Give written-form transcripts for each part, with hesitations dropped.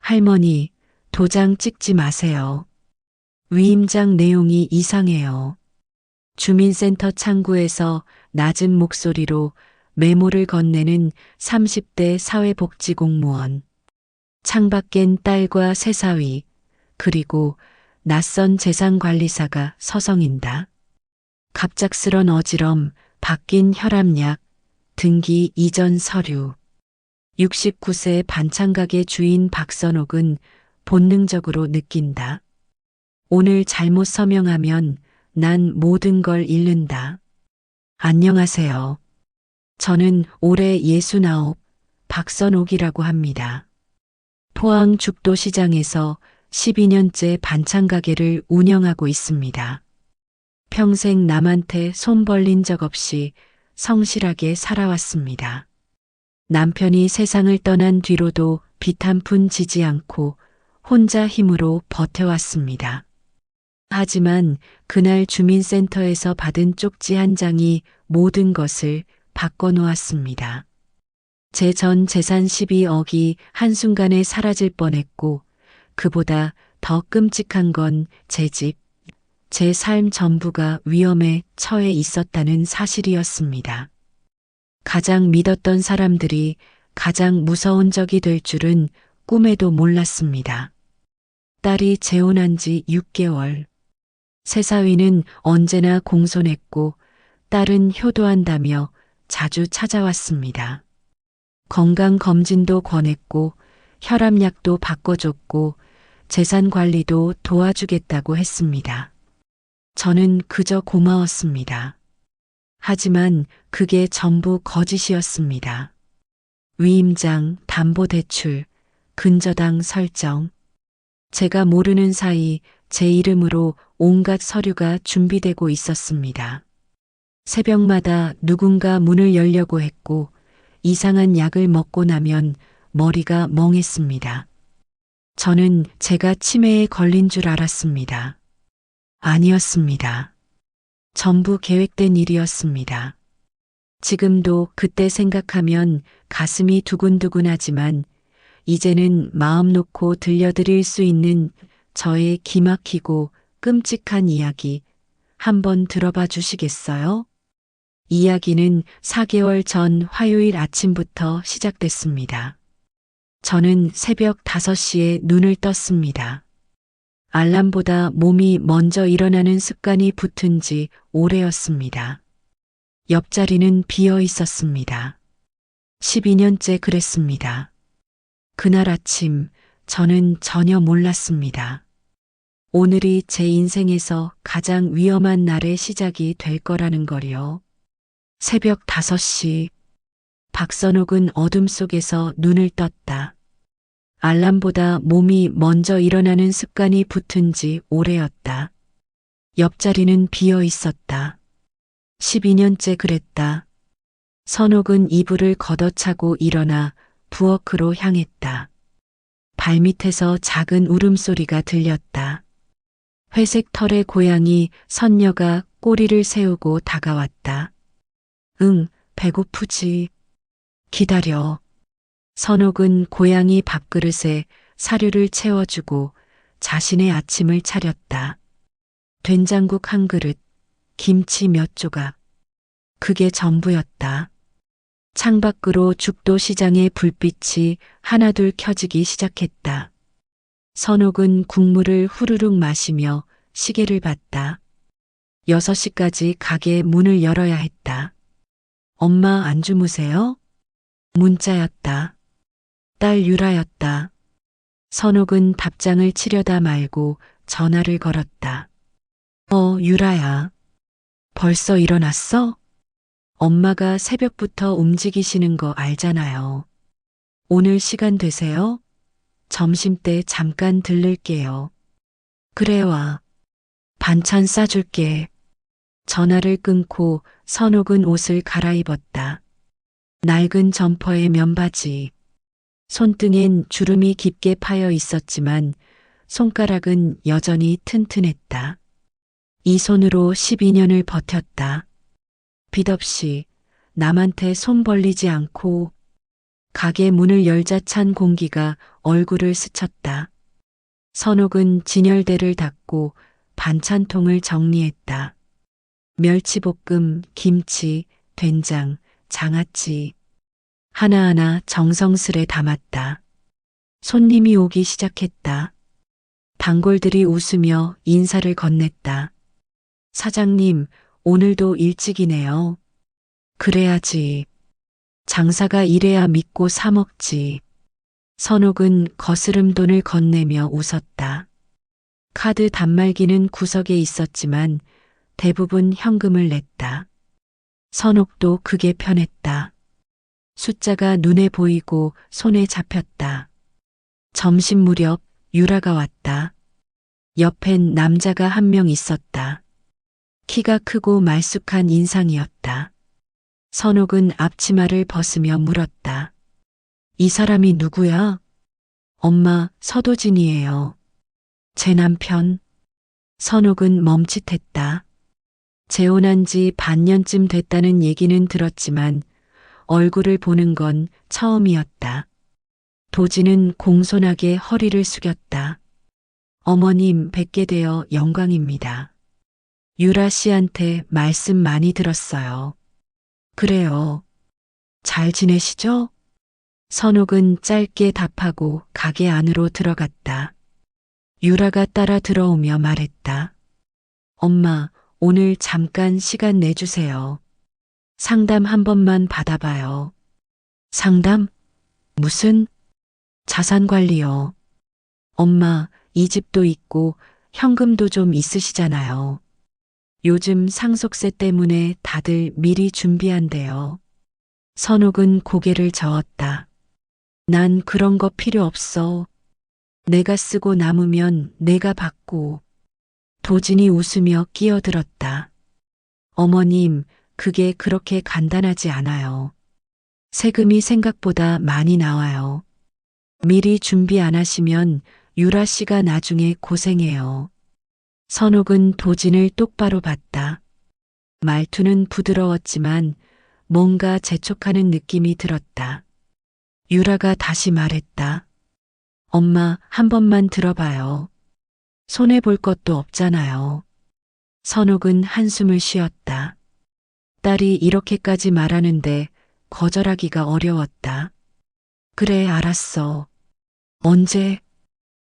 할머니, 도장 찍지 마세요. 위임장 내용이 이상해요. 주민센터 창구에서 낮은 목소리로 메모를 건네는 30대 사회복지공무원. 창밖엔 딸과 세사위, 그리고 낯선 재산관리사가 서성인다. 갑작스런 어지럼, 바뀐 혈압약, 등기 이전 서류. 69세 반찬가게 주인 박선옥은 본능적으로 느낀다. 오늘 잘못 서명하면 난 모든 걸 잃는다. 안녕하세요. 저는 올해 69, 박선옥이라고 합니다. 포항 죽도시장에서 12년째 반찬가게를 운영하고 있습니다. 평생 남한테 손 벌린 적 없이 성실하게 살아왔습니다. 남편이 세상을 떠난 뒤로도 빚 한 푼 지지 않고 혼자 힘으로 버텨왔습니다. 하지만 그날 주민센터에서 받은 쪽지 한 장이 모든 것을 바꿔놓았습니다. 제 전 재산 12억이 한순간에 사라질 뻔했고 그보다 더 끔찍한 건 제 집, 제 삶 전부가 위험에 처해 있었다는 사실이었습니다. 가장 믿었던 사람들이 가장 무서운 적이 될 줄은 꿈에도 몰랐습니다. 딸이 재혼한 지 6개월. 세사위는 언제나 공손했고 딸은 효도한다며 자주 찾아왔습니다. 건강검진도 권했고 혈압약도 바꿔줬고 재산관리도 도와주겠다고 했습니다. 저는 그저 고마웠습니다. 하지만 그게 전부 거짓이었습니다. 위임장, 담보대출, 근저당 설정. 제가 모르는 사이 제 이름으로 온갖 서류가 준비되고 있었습니다. 새벽마다 누군가 문을 열려고 했고 이상한 약을 먹고 나면 머리가 멍했습니다. 저는 제가 치매에 걸린 줄 알았습니다. 아니었습니다. 전부 계획된 일이었습니다. 지금도 그때 생각하면 가슴이 두근두근하지만 이제는 마음 놓고 들려드릴 수 있는 저의 기막히고 끔찍한 이야기 한번 들어봐 주시겠어요? 이야기는 4개월 전 화요일 아침부터 시작됐습니다. 저는 새벽 5시에 눈을 떴습니다. 알람보다 몸이 먼저 일어나는 습관이 붙은 지 오래였습니다. 옆자리는 비어 있었습니다. 12년째 그랬습니다. 그날 아침 저는 전혀 몰랐습니다. 오늘이 제 인생에서 가장 위험한 날의 시작이 될 거라는 거리요. 새벽 5시. 박선옥은 어둠 속에서 눈을 떴다. 알람보다 몸이 먼저 일어나는 습관이 붙은 지 오래였다. 옆자리는 비어 있었다. 12년째 그랬다. 선옥은 이불을 걷어차고 일어나 부엌으로 향했다. 발밑에서 작은 울음소리가 들렸다. 회색 털의 고양이 선녀가 꼬리를 세우고 다가왔다. 응, 배고프지. 기다려. 선옥은 고양이 밥그릇에 사료를 채워주고 자신의 아침을 차렸다. 된장국 한 그릇, 김치 몇 조각. 그게 전부였다. 창밖으로 죽도시장의 불빛이 하나둘 켜지기 시작했다. 선옥은 국물을 후루룩 마시며 시계를 봤다. 6시까지 가게 문을 열어야 했다. 엄마 안 주무세요? 문자였다. 딸 유라였다. 선옥은 답장을 치려다 말고 전화를 걸었다. 유라야. 벌써 일어났어? 엄마가 새벽부터 움직이시는 거 알잖아요. 오늘 시간 되세요? 점심때 잠깐 들를게요. 그래 와. 반찬 싸줄게. 전화를 끊고 선옥은 옷을 갈아입었다. 낡은 점퍼에 면바지. 손등엔 주름이 깊게 파여 있었지만 손가락은 여전히 튼튼했다. 이 손으로 12년을 버텼다. 빚 없이 남한테 손 벌리지 않고 가게 문을 열자 찬 공기가 얼굴을 스쳤다. 선옥은 진열대를 닫고 반찬통을 정리했다. 멸치볶음, 김치, 된장, 장아찌. 하나하나 정성스레 담았다. 손님이 오기 시작했다. 단골들이 웃으며 인사를 건넸다. 사장님, 오늘도 일찍이네요. 그래야지. 장사가 이래야 믿고 사 먹지. 선옥은 거스름 돈을 건네며 웃었다. 카드 단말기는 구석에 있었지만 대부분 현금을 냈다. 선옥도 그게 편했다. 숫자가 눈에 보이고 손에 잡혔다. 점심 무렵 유라가 왔다. 옆엔 남자가 한 명 있었다. 키가 크고 말쑥한 인상이었다. 선옥은 앞치마를 벗으며 물었다. 이 사람이 누구야? 엄마, 서도진이에요. 제 남편. 선옥은 멈칫했다. 재혼한 지 반년쯤 됐다는 얘기는 들었지만 얼굴을 보는 건 처음이었다. 도진은 공손하게 허리를 숙였다. 어머님 뵙게 되어 영광입니다. 유라 씨한테 말씀 많이 들었어요. 그래요. 잘 지내시죠? 선옥은 짧게 답하고 가게 안으로 들어갔다. 유라가 따라 들어오며 말했다. 엄마, 오늘 잠깐 시간 내주세요. 상담 한 번만 받아봐요. 상담? 무슨? 자산관리요. 엄마, 이 집도 있고 현금도 좀 있으시잖아요. 요즘 상속세 때문에 다들 미리 준비한대요. 선옥은 고개를 저었다. 난 그런 거 필요 없어. 내가 쓰고 남으면 내가 받고. 도진이 웃으며 끼어들었다. 어머님, 그게 그렇게 간단하지 않아요. 세금이 생각보다 많이 나와요. 미리 준비 안 하시면 유라 씨가 나중에 고생해요. 선옥은 도진을 똑바로 봤다. 말투는 부드러웠지만 뭔가 재촉하는 느낌이 들었다. 유라가 다시 말했다. 엄마, 한 번만 들어봐요. 손해볼 것도 없잖아요. 선옥은 한숨을 쉬었다. 딸이 이렇게까지 말하는데 거절하기가 어려웠다. 그래, 알았어. 언제?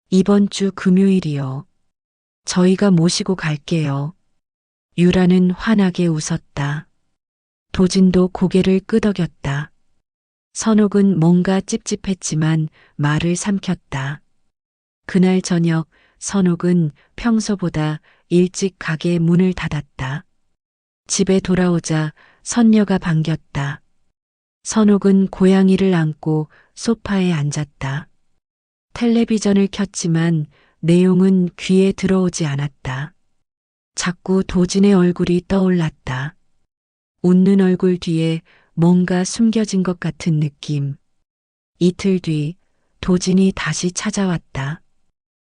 이번 주 금요일이요. 저희가 모시고 갈게요. 유라는 환하게 웃었다. 도진도 고개를 끄덕였다. 선옥은 뭔가 찝찝했지만 말을 삼켰다. 그날 저녁 선옥은 평소보다 일찍 가게 문을 닫았다. 집에 돌아오자 선녀가 반겼다. 선옥은 고양이를 안고 소파에 앉았다. 텔레비전을 켰지만 내용은 귀에 들어오지 않았다. 자꾸 도진의 얼굴이 떠올랐다. 웃는 얼굴 뒤에 뭔가 숨겨진 것 같은 느낌. 이틀 뒤 도진이 다시 찾아왔다.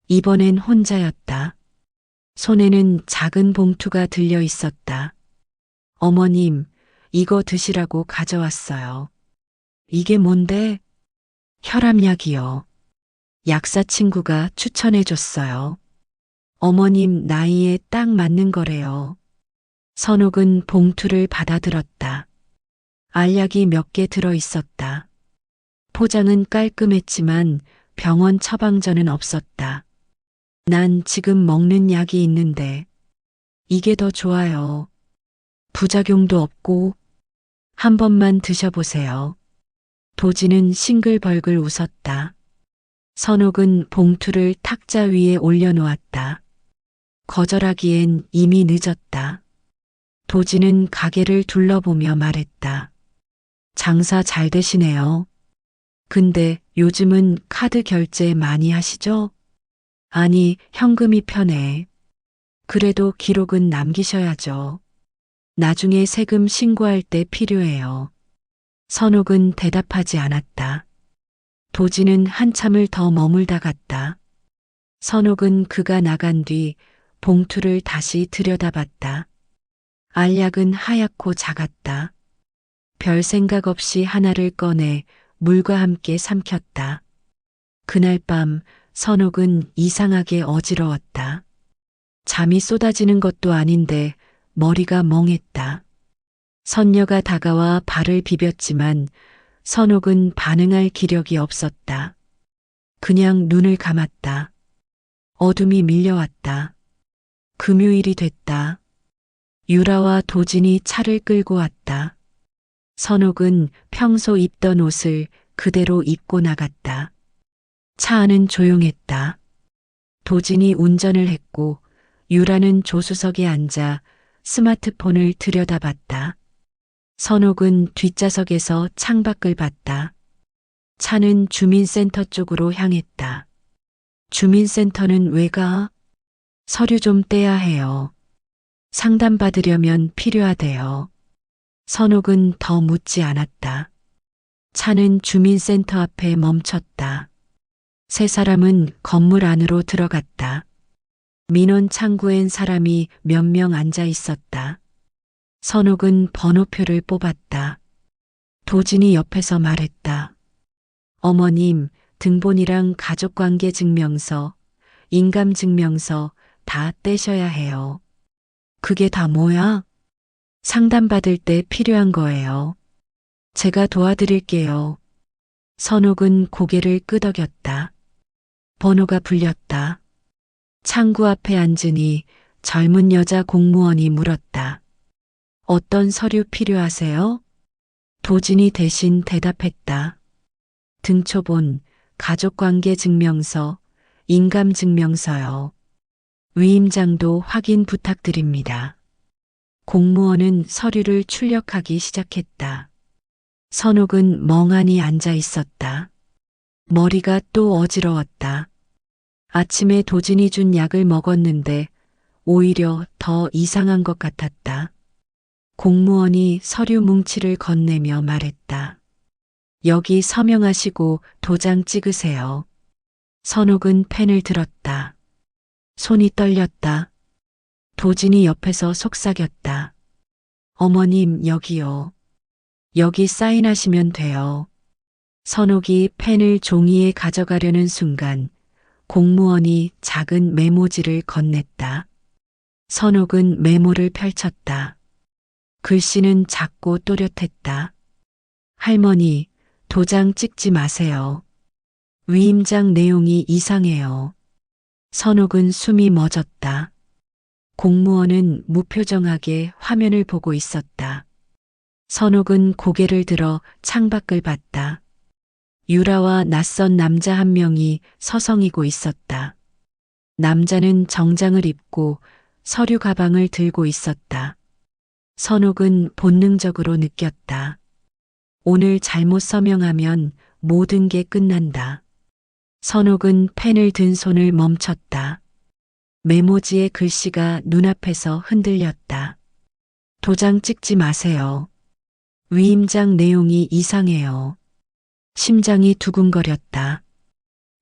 이번엔 혼자였다. 손에는 작은 봉투가 들려 있었다. 어머님, 이거 드시라고 가져왔어요. 이게 뭔데? 혈압약이요. 약사 친구가 추천해줬어요. 어머님 나이에 딱 맞는 거래요. 선옥은 봉투를 받아들었다. 알약이 몇 개 들어 있었다. 포장은 깔끔했지만 병원 처방전은 없었다. 난 지금 먹는 약이 있는데 이게 더 좋아요. 부작용도 없고 한 번만 드셔보세요. 도진은 싱글벌글 웃었다. 선옥은 봉투를 탁자 위에 올려놓았다. 거절하기엔 이미 늦었다. 도진은 가게를 둘러보며 말했다. 장사 잘 되시네요. 근데 요즘은 카드 결제 많이 하시죠? 아니, 현금이 편해. 그래도 기록은 남기셔야죠. 나중에 세금 신고할 때 필요해요. 선옥은 대답하지 않았다. 도진은 한참을 더 머물다 갔다. 선옥은 그가 나간 뒤 봉투를 다시 들여다봤다. 알약은 하얗고 작았다. 별 생각 없이 하나를 꺼내 물과 함께 삼켰다. 그날 밤 선옥은 이상하게 어지러웠다. 잠이 쏟아지는 것도 아닌데 머리가 멍했다. 선녀가 다가와 발을 비볐지만 선옥은 반응할 기력이 없었다. 그냥 눈을 감았다. 어둠이 밀려왔다. 금요일이 됐다. 유라와 도진이 차를 끌고 왔다. 선옥은 평소 입던 옷을 그대로 입고 나갔다. 차 안은 조용했다. 도진이 운전을 했고 유라는 조수석에 앉아 스마트폰을 들여다봤다. 선옥은 뒷좌석에서 창밖을 봤다. 차는 주민센터 쪽으로 향했다. 주민센터는 왜 가? 서류 좀 떼야 해요. 상담받으려면 필요하대요. 선옥은 더 묻지 않았다. 차는 주민센터 앞에 멈췄다. 세 사람은 건물 안으로 들어갔다. 민원 창구엔 사람이 몇 명 앉아 있었다. 선옥은 번호표를 뽑았다. 도진이 옆에서 말했다. 어머님, 등본이랑 가족관계 증명서, 인감증명서 다 떼셔야 해요. 그게 다 뭐야? 상담받을 때 필요한 거예요. 제가 도와드릴게요. 선옥은 고개를 끄덕였다. 번호가 불렸다. 창구 앞에 앉으니 젊은 여자 공무원이 물었다. 어떤 서류 필요하세요? 도진이 대신 대답했다. 등초본, 가족관계 증명서, 인감증명서요. 위임장도 확인 부탁드립니다. 공무원은 서류를 출력하기 시작했다. 선옥은 멍하니 앉아 있었다. 머리가 또 어지러웠다. 아침에 도진이 준 약을 먹었는데 오히려 더 이상한 것 같았다. 공무원이 서류 뭉치를 건네며 말했다. 여기 서명하시고 도장 찍으세요. 선옥은 펜을 들었다. 손이 떨렸다. 도진이 옆에서 속삭였다. 어머님, 여기요. 여기 사인하시면 돼요. 선옥이 펜을 종이에 가져가려는 순간 공무원이 작은 메모지를 건넸다. 선옥은 메모를 펼쳤다. 글씨는 작고 또렷했다. 할머니, 도장 찍지 마세요. 위임장 내용이 이상해요. 선옥은 숨이 멎었다. 공무원은 무표정하게 화면을 보고 있었다. 선옥은 고개를 들어 창밖을 봤다. 유라와 낯선 남자 한 명이 서성이고 있었다. 남자는 정장을 입고 서류 가방을 들고 있었다. 선옥은 본능적으로 느꼈다. 오늘 잘못 서명하면 모든 게 끝난다. 선옥은 펜을 든 손을 멈췄다. 메모지의 글씨가 눈앞에서 흔들렸다. 도장 찍지 마세요. 위임장 내용이 이상해요. 심장이 두근거렸다.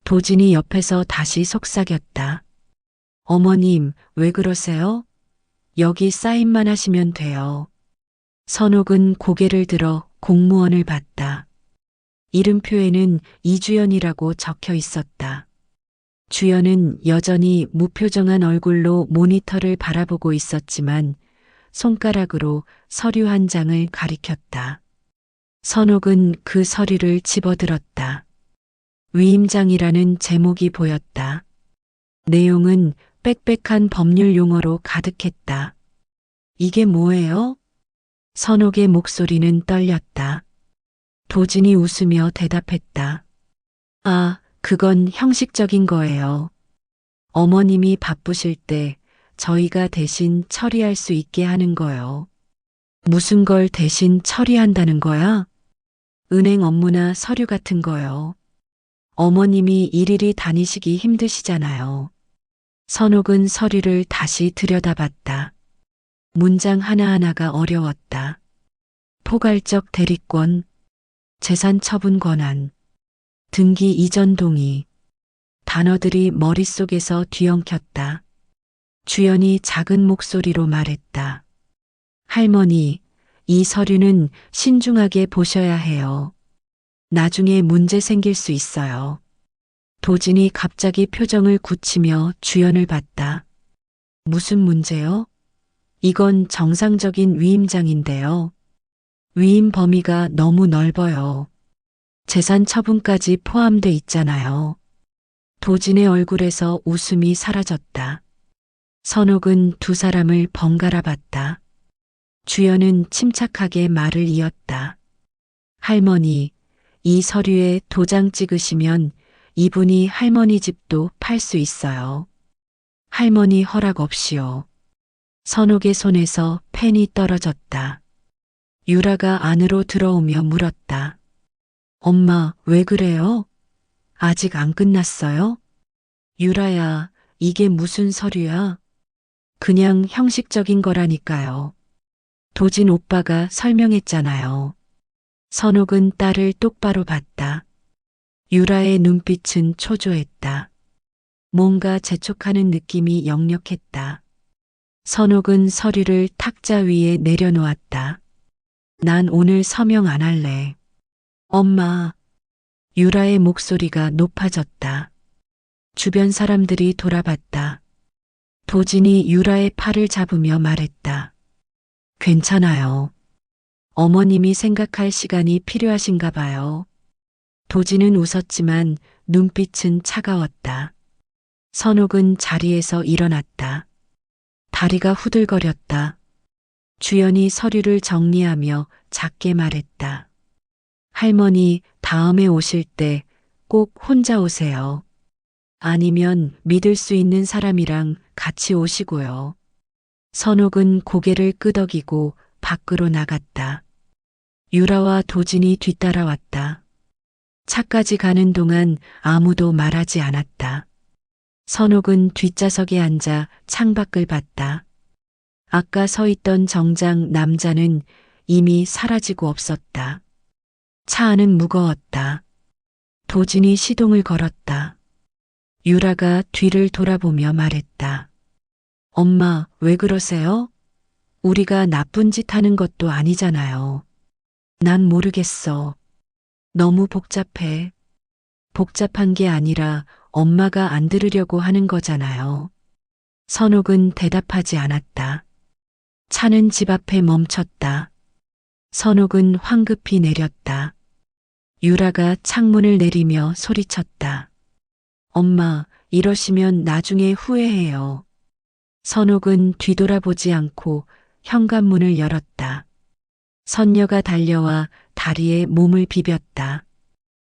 도진이 옆에서 다시 속삭였다. 어머님, 왜 그러세요? 여기 사인만 하시면 돼요. 선옥은 고개를 들어 공무원을 봤다. 이름표에는 이주연이라고 적혀 있었다. 주연은 여전히 무표정한 얼굴로 모니터를 바라보고 있었지만 손가락으로 서류 한 장을 가리켰다. 선옥은 그 서류를 집어들었다. 위임장이라는 제목이 보였다. 내용은 빽빽한 법률 용어로 가득했다. 이게 뭐예요? 선옥의 목소리는 떨렸다. 도진이 웃으며 대답했다. 아, 그건 형식적인 거예요. 어머님이 바쁘실 때 저희가 대신 처리할 수 있게 하는 거요. 무슨 걸 대신 처리한다는 거야? 은행 업무나 서류 같은 거요. 어머님이 일일이 다니시기 힘드시잖아요. 선옥은 서류를 다시 들여다봤다. 문장 하나하나가 어려웠다. 포괄적 대리권, 재산 처분 권한, 등기 이전 동의. 단어들이 머릿속에서 뒤엉켰다. 주연이 작은 목소리로 말했다. 할머니, 이 서류는 신중하게 보셔야 해요. 나중에 문제 생길 수 있어요. 도진이 갑자기 표정을 굳히며 주연을 봤다. 무슨 문제요? 이건 정상적인 위임장인데요. 위임 범위가 너무 넓어요. 재산 처분까지 포함돼 있잖아요. 도진의 얼굴에서 웃음이 사라졌다. 선옥은 두 사람을 번갈아 봤다. 주연은 침착하게 말을 이었다. 할머니, 이 서류에 도장 찍으시면 이분이 할머니 집도 팔 수 있어요. 할머니 허락 없이요. 선옥의 손에서 펜이 떨어졌다. 유라가 안으로 들어오며 물었다. 엄마, 왜 그래요? 아직 안 끝났어요? 유라야, 이게 무슨 서류야? 그냥 형식적인 거라니까요. 도진 오빠가 설명했잖아요. 선옥은 딸을 똑바로 봤다. 유라의 눈빛은 초조했다. 뭔가 재촉하는 느낌이 역력했다. 선옥은 서류를 탁자 위에 내려놓았다. 난 오늘 서명 안 할래. 엄마. 유라의 목소리가 높아졌다. 주변 사람들이 돌아봤다. 도진이 유라의 팔을 잡으며 말했다. 괜찮아요. 어머님이 생각할 시간이 필요하신가 봐요. 도진은 웃었지만 눈빛은 차가웠다. 선옥은 자리에서 일어났다. 다리가 후들거렸다. 주연이 서류를 정리하며 작게 말했다. 할머니, 다음에 오실 때 꼭 혼자 오세요. 아니면 믿을 수 있는 사람이랑 같이 오시고요. 선옥은 고개를 끄덕이고 밖으로 나갔다. 유라와 도진이 뒤따라왔다. 차까지 가는 동안 아무도 말하지 않았다. 선옥은 뒷좌석에 앉아 창밖을 봤다. 아까 서 있던 정장 남자는 이미 사라지고 없었다. 차 안은 무거웠다. 도진이 시동을 걸었다. 유라가 뒤를 돌아보며 말했다. 엄마, 왜 그러세요? 우리가 나쁜 짓 하는 것도 아니잖아요. 난 모르겠어. 너무 복잡해. 복잡한 게 아니라 엄마가 안 들으려고 하는 거잖아요. 선옥은 대답하지 않았다. 차는 집 앞에 멈췄다. 선옥은 황급히 내렸다. 유라가 창문을 내리며 소리쳤다. 엄마, 이러시면 나중에 후회해요. 선옥은 뒤돌아보지 않고 현관문을 열었다. 선녀가 달려와 다리에 몸을 비볐다.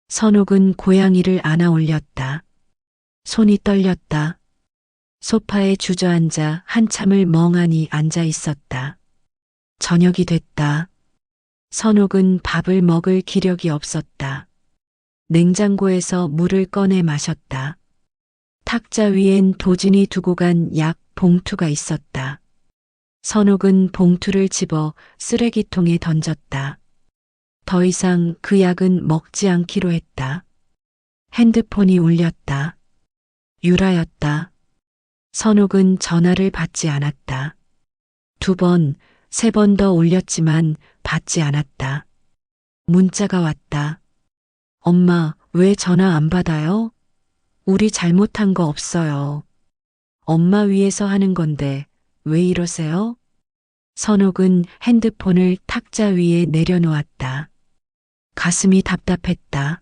선옥은 고양이를 안아 올렸다. 손이 떨렸다. 소파에 주저앉아 한참을 멍하니 앉아 있었다. 저녁이 됐다. 선옥은 밥을 먹을 기력이 없었다. 냉장고에서 물을 꺼내 마셨다. 탁자 위엔 도진이 두고 간 약 봉투가 있었다. 선옥은 봉투를 집어 쓰레기통에 던졌다. 더 이상 그 약은 먹지 않기로 했다. 핸드폰이 울렸다. 유라였다. 선옥은 전화를 받지 않았다. 2번, 3번 더 울렸지만 받지 않았다. 문자가 왔다. 엄마, 왜 전화 안 받아요? 우리 잘못한 거 없어요. 엄마 위해서 하는 건데 왜 이러세요? 선옥은 핸드폰을 탁자 위에 내려놓았다. 가슴이 답답했다.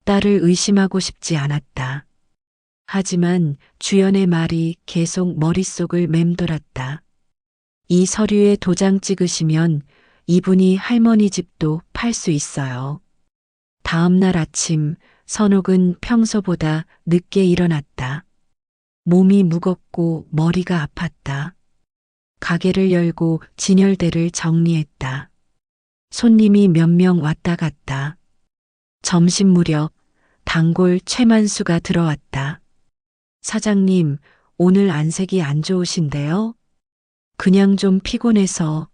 딸을 의심하고 싶지 않았다. 하지만 주연의 말이 계속 머릿속을 맴돌았다. 이 서류에 도장 찍으시면 이분이 할머니 집도 팔 수 있어요. 다음 날 아침 선옥은 평소보다 늦게 일어났다. 몸이 무겁고 머리가 아팠다. 가게를 열고 진열대를 정리했다. 손님이 몇 명 왔다 갔다. 점심 무렵 단골 최만수가 들어왔다. 사장님, 오늘 안색이 안 좋으신데요? 그냥 좀 피곤해서.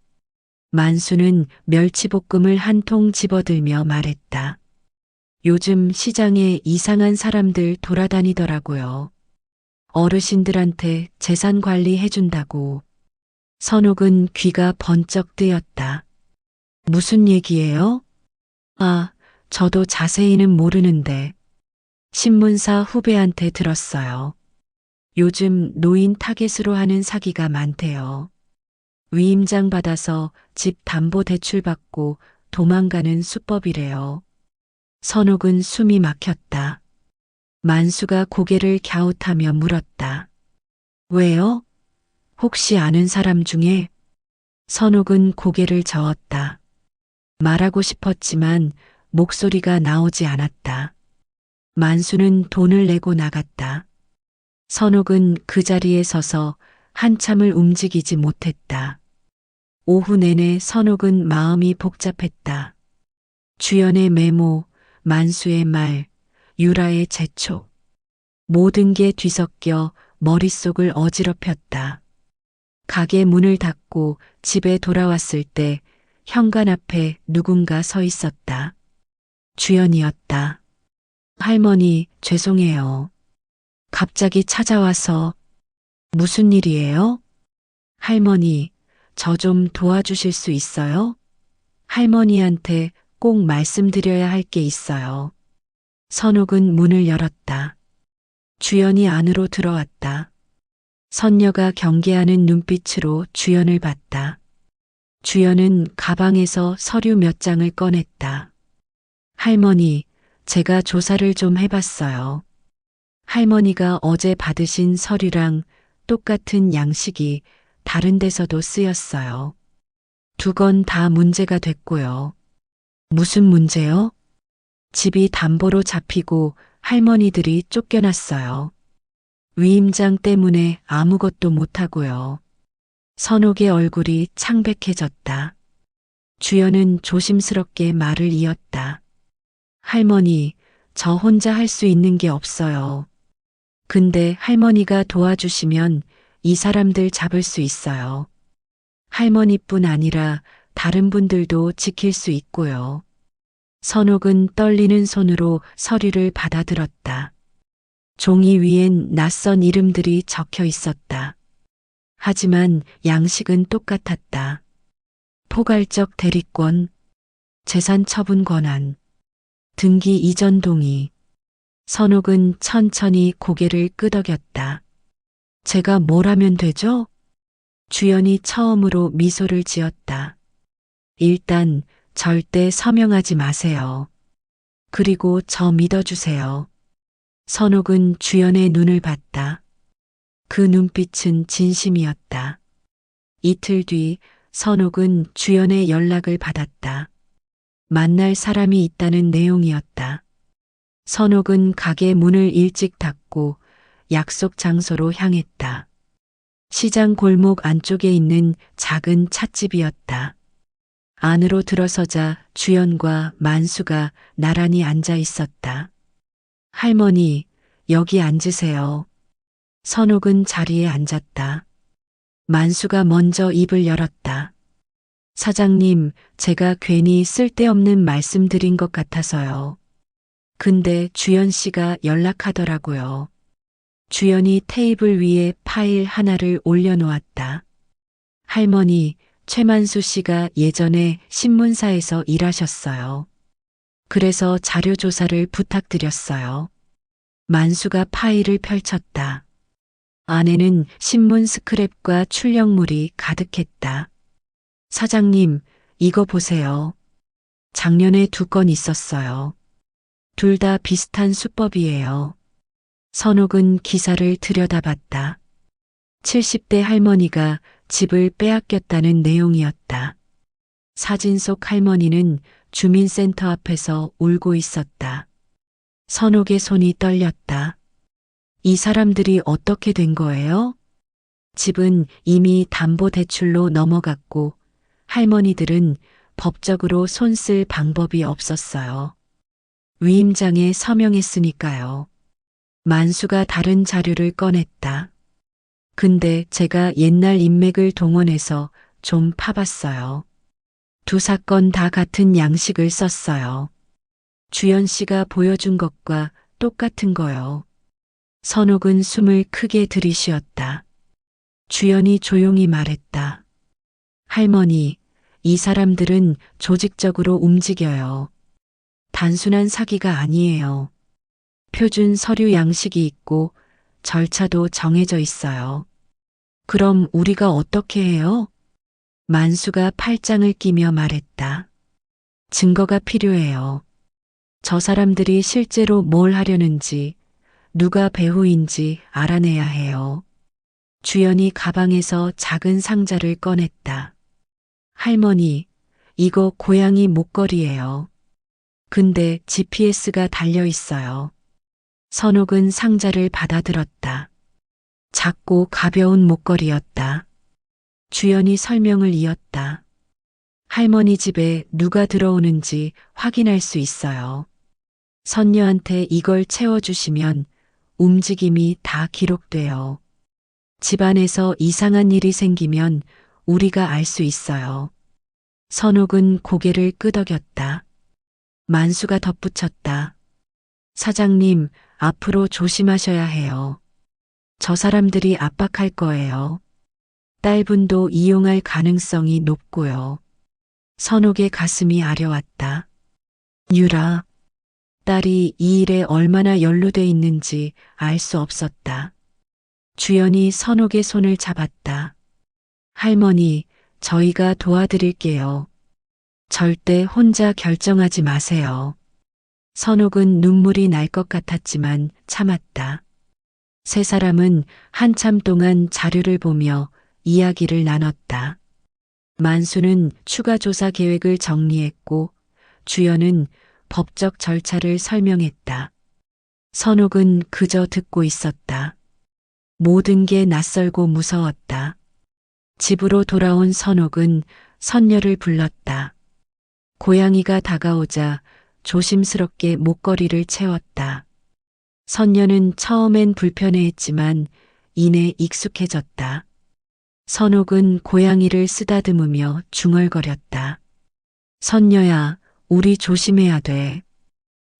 만수는 멸치볶음을 한 통 집어들며 말했다. 요즘 시장에 이상한 사람들 돌아다니더라고요. 어르신들한테 재산 관리 해준다고. 선옥은 귀가 번쩍 뜨였다. 무슨 얘기예요? 아, 저도 자세히는 모르는데 신문사 후배한테 들었어요. 요즘 노인 타겟으로 하는 사기가 많대요. 위임장 받아서 집 담보 대출 받고 도망가는 수법이래요. 선옥은 숨이 막혔다. 만수가 고개를 갸웃하며 물었다. 왜요? 혹시 아는 사람 중에? 선옥은 고개를 저었다. 말하고 싶었지만 목소리가 나오지 않았다. 만수는 돈을 내고 나갔다. 선옥은 그 자리에 서서 한참을 움직이지 못했다. 오후 내내 선옥은 마음이 복잡했다. 주연의 메모, 만수의 말, 유라의 재촉. 모든 게 뒤섞여 머릿속을 어지럽혔다. 가게 문을 닫고 집에 돌아왔을 때 현관 앞에 누군가 서 있었다. 주연이었다. 할머니, 죄송해요. 갑자기 찾아와서 무슨 일이에요? 할머니, 저 좀 도와주실 수 있어요? 할머니한테 꼭 말씀드려야 할 게 있어요. 선옥은 문을 열었다. 주연이 안으로 들어왔다. 선녀가 경계하는 눈빛으로 주연을 봤다. 주연은 가방에서 서류 몇 장을 꺼냈다. 할머니, 제가 조사를 좀 해봤어요. 할머니가 어제 받으신 서류랑 똑같은 양식이 다른 데서도 쓰였어요. 두 건 다 문제가 됐고요. 무슨 문제요? 집이 담보로 잡히고 할머니들이 쫓겨났어요. 위임장 때문에 아무것도 못하고요. 선옥의 얼굴이 창백해졌다. 주연은 조심스럽게 말을 이었다. 할머니, 저 혼자 할 수 있는 게 없어요. 근데 할머니가 도와주시면 이 사람들 잡을 수 있어요. 할머니뿐 아니라 다른 분들도 지킬 수 있고요. 선옥은 떨리는 손으로 서류를 받아들었다. 종이 위엔 낯선 이름들이 적혀 있었다. 하지만 양식은 똑같았다. 포괄적 대리권, 재산 처분 권한, 등기 이전 동의. 선옥은 천천히 고개를 끄덕였다. 제가 뭘 하면 되죠? 주연이 처음으로 미소를 지었다. 일단 절대 서명하지 마세요. 그리고 저 믿어주세요. 선옥은 주연의 눈을 봤다. 그 눈빛은 진심이었다. 이틀 뒤 선옥은 주연의 연락을 받았다. 만날 사람이 있다는 내용이었다. 선옥은 가게 문을 일찍 닫고 약속 장소로 향했다. 시장 골목 안쪽에 있는 작은 찻집이었다. 안으로 들어서자 주연과 만수가 나란히 앉아 있었다. 할머니, 여기 앉으세요. 선옥은 자리에 앉았다. 만수가 먼저 입을 열었다. 사장님, 제가 괜히 쓸데없는 말씀드린 것 같아서요. 근데 주연 씨가 연락하더라고요. 주연이 테이블 위에 파일 하나를 올려놓았다. 할머니, 최만수 씨가 예전에 신문사에서 일하셨어요. 그래서 자료 조사를 부탁드렸어요. 만수가 파일을 펼쳤다. 안에는 신문 스크랩과 출력물이 가득했다. 사장님, 이거 보세요. 작년에 2건 있었어요. 둘 다 비슷한 수법이에요. 선옥은 기사를 들여다봤다. 70대 할머니가 집을 빼앗겼다는 내용이었다. 사진 속 할머니는 주민센터 앞에서 울고 있었다. 선옥의 손이 떨렸다. 이 사람들이 어떻게 된 거예요? 집은 이미 담보대출로 넘어갔고 할머니들은 법적으로 손 쓸 방법이 없었어요. 위임장에 서명했으니까요. 만수가 다른 자료를 꺼냈다. 근데 제가 옛날 인맥을 동원해서 좀 파봤어요. 2 사건 다 같은 양식을 썼어요. 주연 씨가 보여준 것과 똑같은 거요. 선옥은 숨을 크게 들이쉬었다. 주연이 조용히 말했다. 할머니, 이 사람들은 조직적으로 움직여요. 단순한 사기가 아니에요. 표준 서류 양식이 있고 절차도 정해져 있어요. 그럼 우리가 어떻게 해요? 만수가 팔짱을 끼며 말했다. 증거가 필요해요. 저 사람들이 실제로 뭘 하려는지, 누가 배후인지 알아내야 해요. 주연이 가방에서 작은 상자를 꺼냈다. 할머니, 이거 고양이 목걸이에요. 근데 GPS가 달려 있어요. 선옥은 상자를 받아들었다. 작고 가벼운 목걸이였다. 주연이 설명을 이었다. 할머니 집에 누가 들어오는지 확인할 수 있어요. 선녀한테 이걸 채워주시면 움직임이 다 기록돼요. 집안에서 이상한 일이 생기면 우리가 알 수 있어요. 선옥은 고개를 끄덕였다. 만수가 덧붙였다. 사장님, 앞으로 조심하셔야 해요. 저 사람들이 압박할 거예요. 딸분도 이용할 가능성이 높고요. 선옥의 가슴이 아려왔다. 유라, 딸이 이 일에 얼마나 연루돼 있는지 알 수 없었다. 주연이 선옥의 손을 잡았다. 할머니, 저희가 도와드릴게요. 절대 혼자 결정하지 마세요. 선옥은 눈물이 날 것 같았지만 참았다. 세 사람은 한참 동안 자료를 보며 이야기를 나눴다. 만수는 추가 조사 계획을 정리했고 주연은 법적 절차를 설명했다. 선옥은 그저 듣고 있었다. 모든 게 낯설고 무서웠다. 집으로 돌아온 선옥은 선녀를 불렀다. 고양이가 다가오자 조심스럽게 목걸이를 채웠다. 선녀는 처음엔 불편해했지만 이내 익숙해졌다. 선옥은 고양이를 쓰다듬으며 중얼거렸다. 선녀야, 우리 조심해야 돼.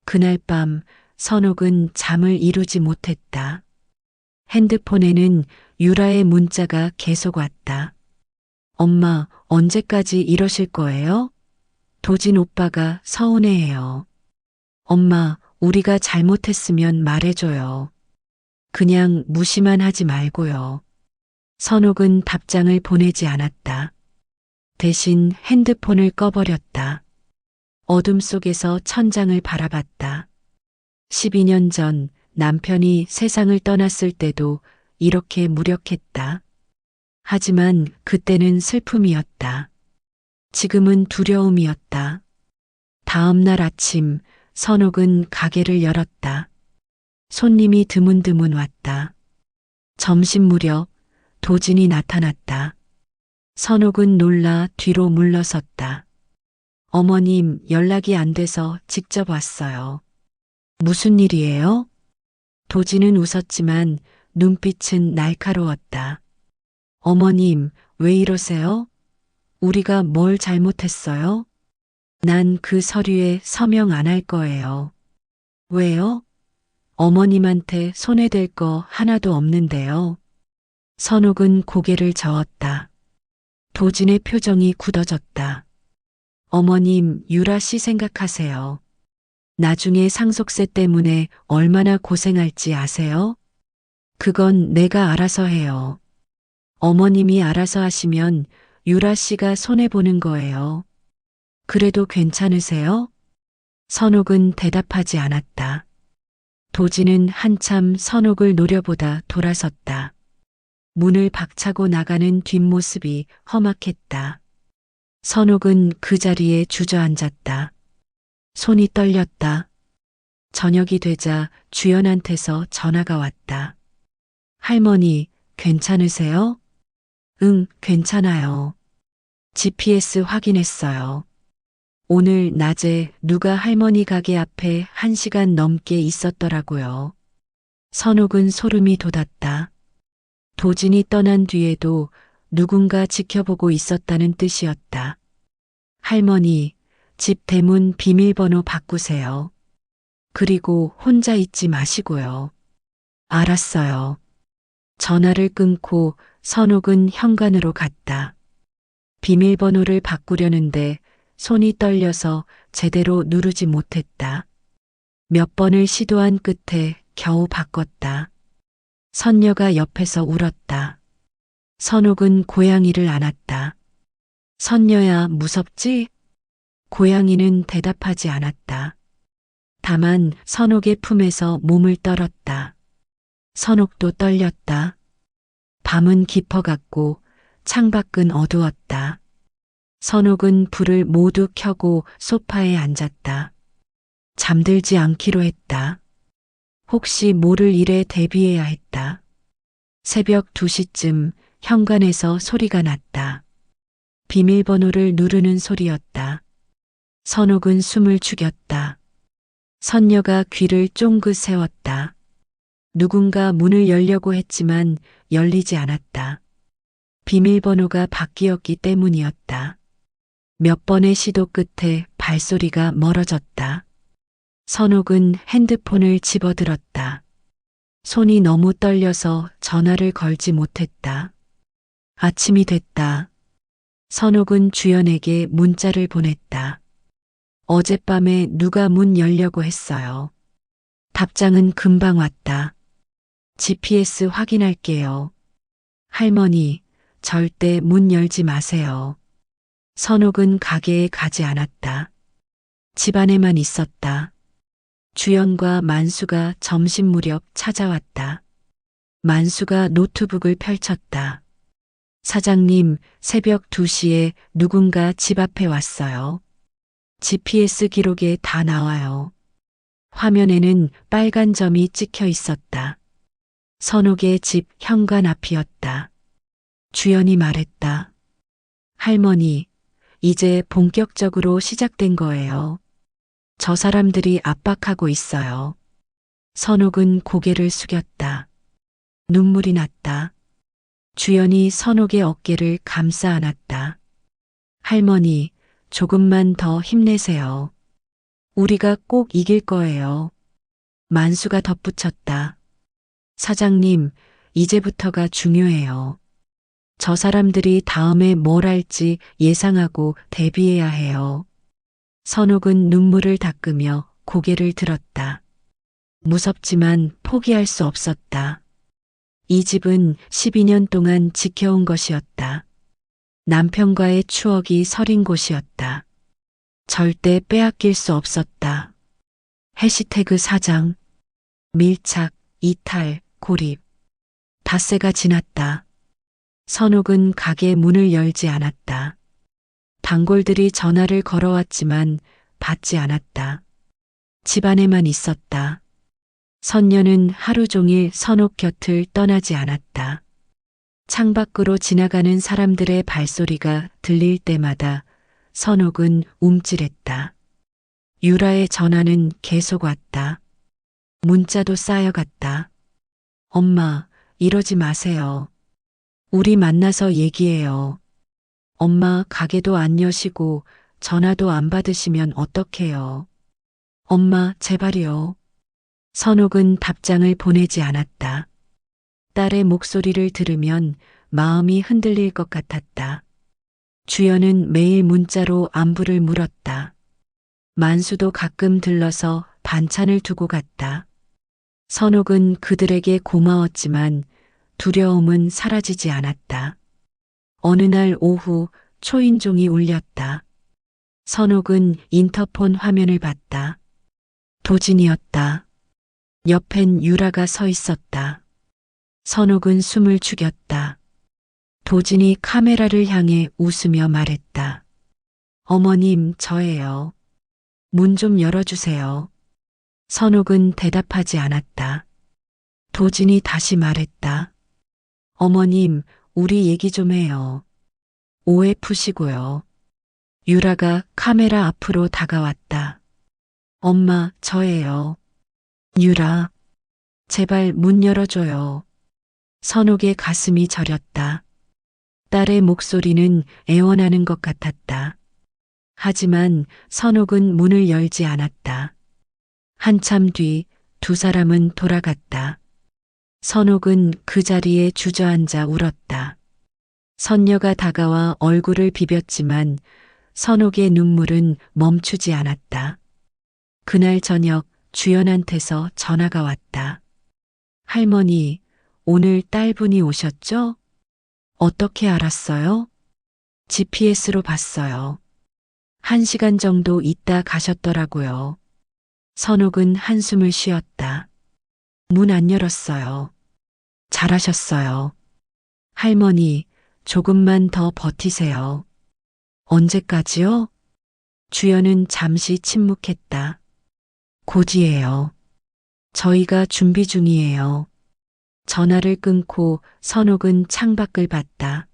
그날 밤 선옥은 잠을 이루지 못했다. 핸드폰에는 유라의 문자가 계속 왔다. 엄마, 언제까지 이러실 거예요? 도진 오빠가 서운해해요. 엄마, 우리가 잘못했으면 말해줘요. 그냥 무시만 하지 말고요. 선옥은 답장을 보내지 않았다. 대신 핸드폰을 꺼버렸다. 어둠 속에서 천장을 바라봤다. 12년 전 남편이 세상을 떠났을 때도 이렇게 무력했다. 하지만 그때는 슬픔이었다. 지금은 두려움이었다. 다음 날 아침 선옥은 가게를 열었다. 손님이 드문드문 왔다. 점심 무렵 도진이 나타났다. 선옥은 놀라 뒤로 물러섰다. 어머님, 연락이 안 돼서 직접 왔어요. 무슨 일이에요? 도진은 웃었지만 눈빛은 날카로웠다. 어머님, 왜 이러세요? 우리가 뭘 잘못했어요? 난 그 서류에 서명 안 할 거예요. 왜요? 어머님한테 손해될 거 하나도 없는데요. 선옥은 고개를 저었다. 도진의 표정이 굳어졌다. 어머님, 유라 씨 생각하세요. 나중에 상속세 때문에 얼마나 고생할지 아세요? 그건 내가 알아서 해요. 어머님이 알아서 하시면 유라 씨가 손해보는 거예요. 그래도 괜찮으세요? 선옥은 대답하지 않았다. 도진은 한참 선옥을 노려보다 돌아섰다. 문을 박차고 나가는 뒷모습이 험악했다. 선옥은 그 자리에 주저앉았다. 손이 떨렸다. 저녁이 되자 주연한테서 전화가 왔다. 할머니, 괜찮으세요? 응, 괜찮아요. GPS 확인했어요. 오늘 낮에 누가 할머니 가게 앞에 1시간 넘게 있었더라고요. 선옥은 소름이 돋았다. 도진이 떠난 뒤에도 누군가 지켜보고 있었다는 뜻이었다. 할머니, 집 대문 비밀번호 바꾸세요. 그리고 혼자 있지 마시고요. 알았어요. 전화를 끊고 선옥은 현관으로 갔다. 비밀번호를 바꾸려는데 손이 떨려서 제대로 누르지 못했다. 몇 번을 시도한 끝에 겨우 바꿨다. 선녀가 옆에서 울었다. 선옥은 고양이를 안았다. 선녀야, 무섭지? 고양이는 대답하지 않았다. 다만 선옥의 품에서 몸을 떨었다. 선옥도 떨렸다. 밤은 깊어갔고 창밖은 어두웠다. 선옥은 불을 모두 켜고 소파에 앉았다. 잠들지 않기로 했다. 혹시 모를 일에 대비해야 했다. 새벽 2시쯤 현관에서 소리가 났다. 비밀번호를 누르는 소리였다. 선옥은 숨을 죽였다. 선녀가 귀를 쫑긋 세웠다. 누군가 문을 열려고 했지만 열리지 않았다. 비밀번호가 바뀌었기 때문이었다. 몇 번의 시도 끝에 발소리가 멀어졌다. 선옥은 핸드폰을 집어들었다. 손이 너무 떨려서 전화를 걸지 못했다. 아침이 됐다. 선옥은 주연에게 문자를 보냈다. 어젯밤에 누가 문 열려고 했어요. 답장은 금방 왔다. GPS 확인할게요. 할머니, 절대 문 열지 마세요. 선옥은 가게에 가지 않았다. 집안에만 있었다. 주연과 만수가 점심 무렵 찾아왔다. 만수가 노트북을 펼쳤다. 사장님, 새벽 2시에 누군가 집 앞에 왔어요. GPS 기록에 다 나와요. 화면에는 빨간 점이 찍혀 있었다. 선옥의 집 현관 앞이었다. 주연이 말했다. 할머니, 이제 본격적으로 시작된 거예요. 저 사람들이 압박하고 있어요. 선옥은 고개를 숙였다. 눈물이 났다. 주연이 선옥의 어깨를 감싸 안았다. 할머니, 조금만 더 힘내세요. 우리가 꼭 이길 거예요. 만수가 덧붙였다. 사장님, 이제부터가 중요해요. 저 사람들이 다음에 뭘 할지 예상하고 대비해야 해요. 선옥은 눈물을 닦으며 고개를 들었다. 무섭지만 포기할 수 없었다. 이 집은 12년 동안 지켜온 것이었다. 남편과의 추억이 서린 곳이었다. 절대 빼앗길 수 없었다. 해시태그 사장, 밀착, 이탈, 고립. 닷새가 지났다. 선옥은 가게 문을 열지 않았다. 단골들이 전화를 걸어왔지만 받지 않았다. 집안에만 있었다. 선녀는 하루 종일 선옥 곁을 떠나지 않았다. 창밖으로 지나가는 사람들의 발소리가 들릴 때마다 선옥은 움찔했다. 유라의 전화는 계속 왔다. 문자도 쌓여갔다. 엄마, 이러지 마세요. 우리 만나서 얘기해요. 엄마, 가게도 안 여시고 전화도 안 받으시면 어떡해요. 엄마, 제발이요. 선옥은 답장을 보내지 않았다. 딸의 목소리를 들으면 마음이 흔들릴 것 같았다. 주연은 매일 문자로 안부를 물었다. 만수도 가끔 들러서 반찬을 두고 갔다. 선옥은 그들에게 고마웠지만 두려움은 사라지지 않았다. 어느 날 오후 초인종이 울렸다. 선옥은 인터폰 화면을 봤다. 도진이었다. 옆엔 유라가 서 있었다. 선옥은 숨을 죽였다. 도진이 카메라를 향해 웃으며 말했다. 어머님, 저예요. 문 좀 열어주세요. 선옥은 대답하지 않았다. 도진이 다시 말했다. 어머님, 우리 얘기 좀 해요. 오해 푸시고요. 유라가 카메라 앞으로 다가왔다. 엄마, 저예요. 유라, 제발 문 열어줘요. 선옥의 가슴이 저렸다. 딸의 목소리는 애원하는 것 같았다. 하지만 선옥은 문을 열지 않았다. 한참 뒤 두 사람은 돌아갔다. 선옥은 그 자리에 주저앉아 울었다. 선녀가 다가와 얼굴을 비볐지만 선옥의 눈물은 멈추지 않았다. 그날 저녁 주연한테서 전화가 왔다. 할머니, 오늘 딸분이 오셨죠? 어떻게 알았어요? GPS로 봤어요. 1시간 정도 있다 가셨더라고요. 선옥은 한숨을 쉬었다. 문 안 열었어요. 잘하셨어요. 할머니, 조금만 더 버티세요. 언제까지요? 주연은 잠시 침묵했다. 곧이에요. 저희가 준비 중이에요. 전화를 끊고 선옥은 창밖을 봤다.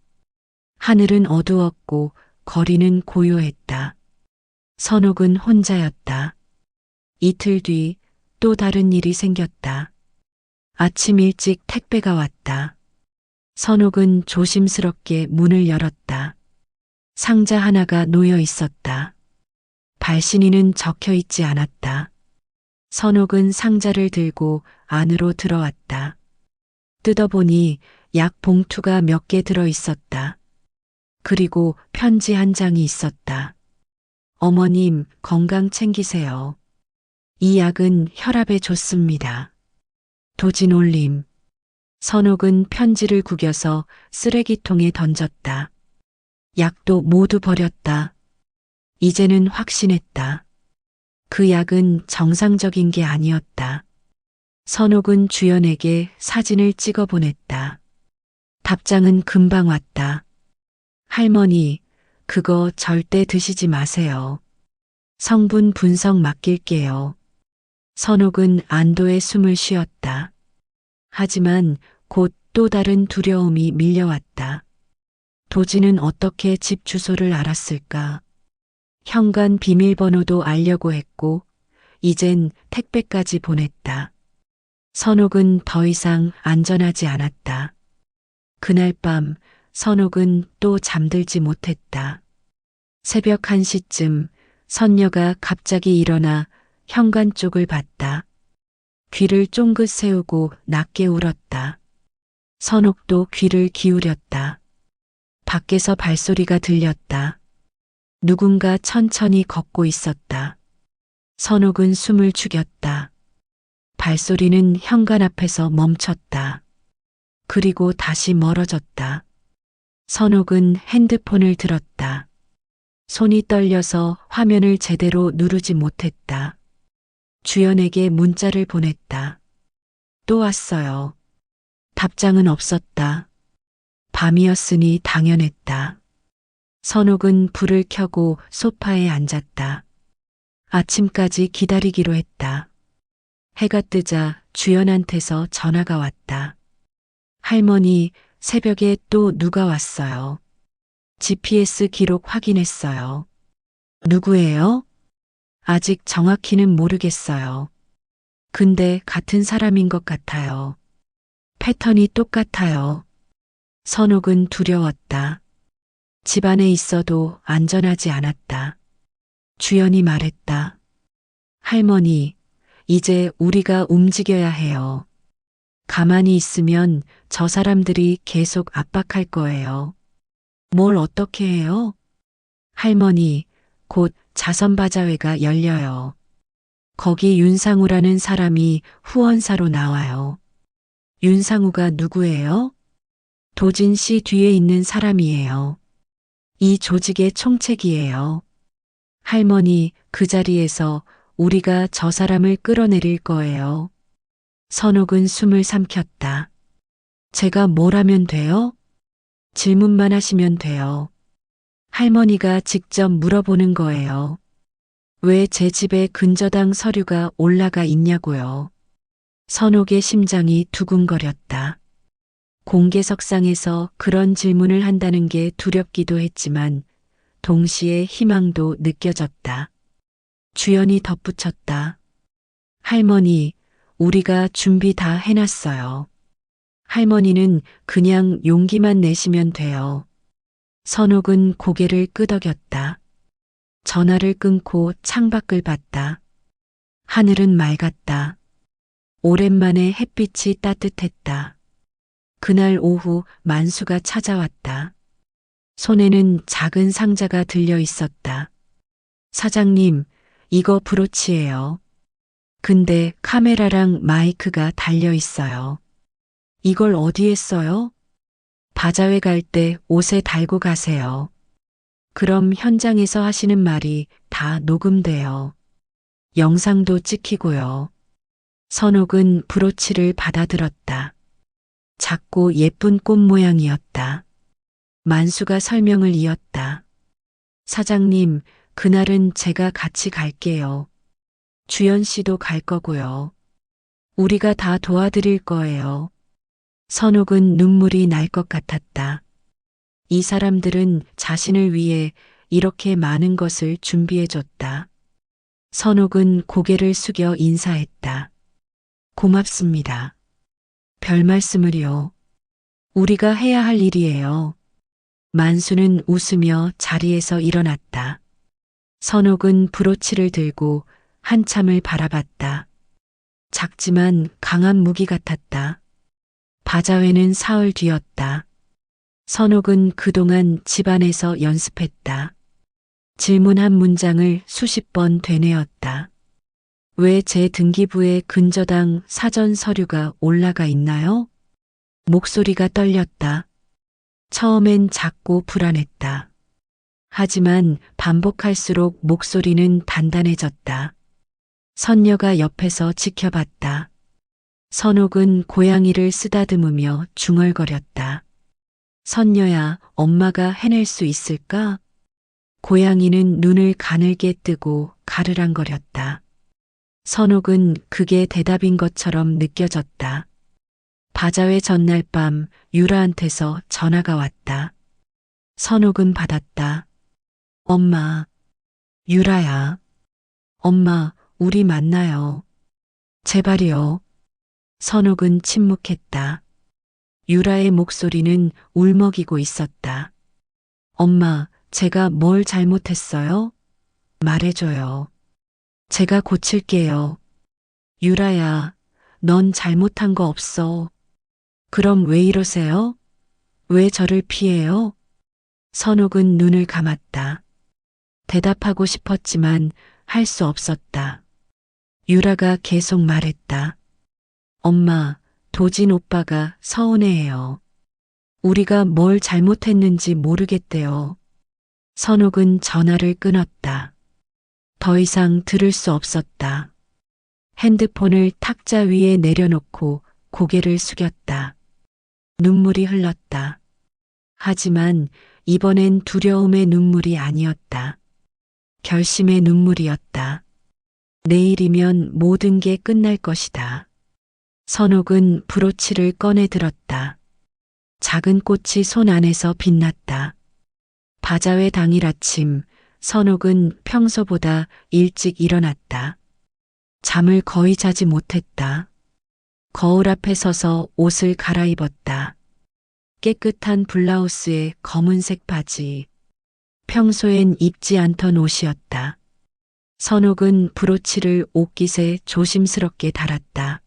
하늘은 어두웠고 거리는 고요했다. 선옥은 혼자였다. 이틀 뒤 또 다른 일이 생겼다. 아침 일찍 택배가 왔다. 선옥은 조심스럽게 문을 열었다. 상자 하나가 놓여 있었다. 발신인은 적혀 있지 않았다. 선옥은 상자를 들고 안으로 들어왔다. 뜯어보니 약 봉투가 몇 개 들어 있었다. 그리고 편지 한 장이 있었다. 어머님, 건강 챙기세요. 이 약은 혈압에 좋습니다. 도진올림. 선옥은 편지를 구겨서 쓰레기통에 던졌다. 약도 모두 버렸다. 이제는 확신했다. 그 약은 정상적인 게 아니었다. 선옥은 주연에게 사진을 찍어 보냈다. 답장은 금방 왔다. 할머니, 그거 절대 드시지 마세요. 성분 분석 맡길게요. 선옥은 안도의 숨을 쉬었다. 하지만 곧 또 다른 두려움이 밀려왔다. 도진은 어떻게 집 주소를 알았을까? 현관 비밀번호도 알려고 했고, 이젠 택배까지 보냈다. 선옥은 더 이상 안전하지 않았다. 그날 밤 선옥은 또 잠들지 못했다. 새벽 1시쯤 선녀가 갑자기 일어나 현관 쪽을 봤다. 귀를 쫑긋 세우고 낮게 울었다. 선옥도 귀를 기울였다. 밖에서 발소리가 들렸다. 누군가 천천히 걷고 있었다. 선옥은 숨을 죽였다. 발소리는 현관 앞에서 멈췄다. 그리고 다시 멀어졌다. 선옥은 핸드폰을 들었다. 손이 떨려서 화면을 제대로 누르지 못했다. 주연에게 문자를 보냈다. 또 왔어요. 답장은 없었다. 밤이었으니 당연했다. 선옥은 불을 켜고 소파에 앉았다. 아침까지 기다리기로 했다. 해가 뜨자 주연한테서 전화가 왔다. 할머니, 새벽에 또 누가 왔어요. GPS 기록 확인했어요. 누구예요? 아직 정확히는 모르겠어요. 근데 같은 사람인 것 같아요. 패턴이 똑같아요. 선옥은 두려웠다. 집 안에 있어도 안전하지 않았다. 주연이 말했다. 할머니, 이제 우리가 움직여야 해요. 가만히 있으면 저 사람들이 계속 압박할 거예요. 뭘 어떻게 해요? 할머니, 곧 자선바자회가 열려요. 거기 윤상우라는 사람이 후원사로 나와요. 윤상우가 누구예요? 도진 씨 뒤에 있는 사람이에요. 이 조직의 총책이에요. 할머니, 그 자리에서 우리가 저 사람을 끌어내릴 거예요. 선옥은 숨을 삼켰다. 제가 뭘 하면 돼요? 질문만 하시면 돼요. 할머니가 직접 물어보는 거예요. 왜 제 집에 근저당 서류가 올라가 있냐고요. 선옥의 심장이 두근거렸다. 공개석상에서 그런 질문을 한다는 게 두렵기도 했지만 동시에 희망도 느껴졌다. 주연이 덧붙였다. 할머니, 우리가 준비 다 해놨어요. 할머니는 그냥 용기만 내시면 돼요. 선옥은 고개를 끄덕였다. 전화를 끊고 창밖을 봤다. 하늘은 맑았다. 오랜만에 햇빛이 따뜻했다. 그날 오후 만수가 찾아왔다. 손에는 작은 상자가 들려 있었다. 사장님, 이거 브로치예요. 근데 카메라랑 마이크가 달려 있어요. 이걸 어디에 써요? 바자회 갈 때 옷에 달고 가세요. 그럼 현장에서 하시는 말이 다 녹음돼요. 영상도 찍히고요. 선옥은 브로치를 받아들었다. 작고 예쁜 꽃 모양이었다. 만수가 설명을 이었다. 사장님, 그날은 제가 같이 갈게요. 주연 씨도 갈 거고요. 우리가 다 도와드릴 거예요. 선옥은 눈물이 날 것 같았다. 이 사람들은 자신을 위해 이렇게 많은 것을 준비해줬다. 선옥은 고개를 숙여 인사했다. 고맙습니다. 별 말씀을요. 우리가 해야 할 일이에요. 만수는 웃으며 자리에서 일어났다. 선옥은 브로치를 들고 한참을 바라봤다. 작지만 강한 무기 같았다. 바자회는 사흘 뒤였다. 선옥은 그동안 집안에서 연습했다. 질문 한 문장을 수십 번 되뇌었다. 왜 제 등기부에 근저당 사전 서류가 올라가 있나요? 목소리가 떨렸다. 처음엔 작고 불안했다. 하지만 반복할수록 목소리는 단단해졌다. 선녀가 옆에서 지켜봤다. 선옥은 고양이를 쓰다듬으며 중얼거렸다. 선녀야, 엄마가 해낼 수 있을까? 고양이는 눈을 가늘게 뜨고 가르랑거렸다. 선옥은 그게 대답인 것처럼 느껴졌다. 바자회 전날 밤 유라한테서 전화가 왔다. 선옥은 받았다. 엄마, 유라야. 엄마, 우리 만나요. 제발이요. 선옥은 침묵했다. 유라의 목소리는 울먹이고 있었다. 엄마, 제가 뭘 잘못했어요? 말해줘요. 제가 고칠게요. 유라야, 넌 잘못한 거 없어. 그럼 왜 이러세요? 왜 저를 피해요? 선옥은 눈을 감았다. 대답하고 싶었지만 할 수 없었다. 유라가 계속 말했다. 엄마, 도진 오빠가 서운해해요. 우리가 뭘 잘못했는지 모르겠대요. 선옥은 전화를 끊었다. 더 이상 들을 수 없었다. 핸드폰을 탁자 위에 내려놓고 고개를 숙였다. 눈물이 흘렀다. 하지만 이번엔 두려움의 눈물이 아니었다. 결심의 눈물이었다. 내일이면 모든 게 끝날 것이다. 선옥은 브로치를 꺼내 들었다. 작은 꽃이 손 안에서 빛났다. 바자회 당일 아침, 선옥은 평소보다 일찍 일어났다. 잠을 거의 자지 못했다. 거울 앞에 서서 옷을 갈아입었다. 깨끗한 블라우스에 검은색 바지. 평소엔 입지 않던 옷이었다. 선옥은 브로치를 옷깃에 조심스럽게 달았다.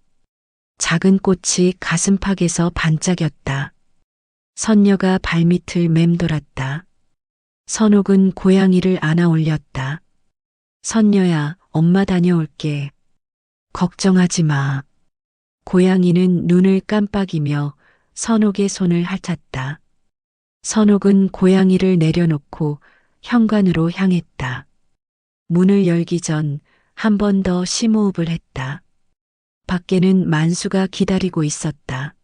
작은 꽃이 가슴팍에서 반짝였다. 선녀가 발밑을 맴돌았다. 선옥은 고양이를 안아 올렸다. 선녀야, 엄마 다녀올게. 걱정하지 마. 고양이는 눈을 깜빡이며 선옥의 손을 핥았다. 선옥은 고양이를 내려놓고 현관으로 향했다. 문을 열기 전 한 번 더 심호흡을 했다. 밖에는 만수가 기다리고 있었다.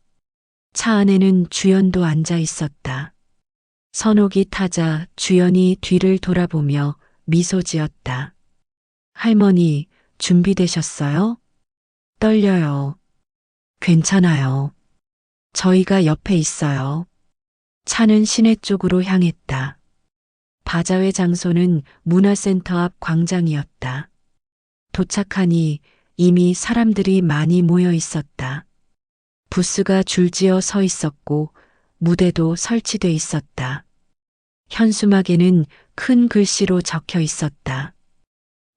차 안에는 주연도 앉아 있었다. 선옥이 타자 주연이 뒤를 돌아보며 미소 지었다. 할머니, 준비되셨어요? 떨려요. 괜찮아요. 저희가 옆에 있어요. 차는 시내 쪽으로 향했다. 바자회 장소는 문화센터 앞 광장이었다. 도착하니 이미 사람들이 많이 모여 있었다. 부스가 줄지어 서 있었고 무대도 설치돼 있었다. 현수막에는 큰 글씨로 적혀 있었다.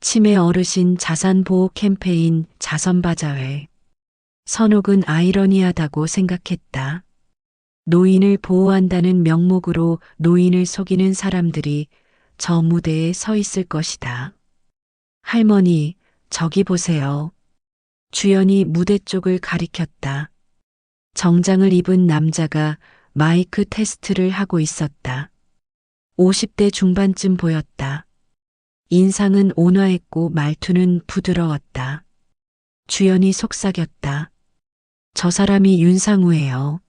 치매 어르신 자산보호 캠페인 자선바자회. 선옥은 아이러니하다고 생각했다. 노인을 보호한다는 명목으로 노인을 속이는 사람들이 저 무대에 서 있을 것이다. 할머니, 저기 보세요. 주연이 무대 쪽을 가리켰다. 정장을 입은 남자가 마이크 테스트를 하고 있었다. 50대 중반쯤 보였다. 인상은 온화했고 말투는 부드러웠다. 주연이 속삭였다. 저 사람이 윤상우예요.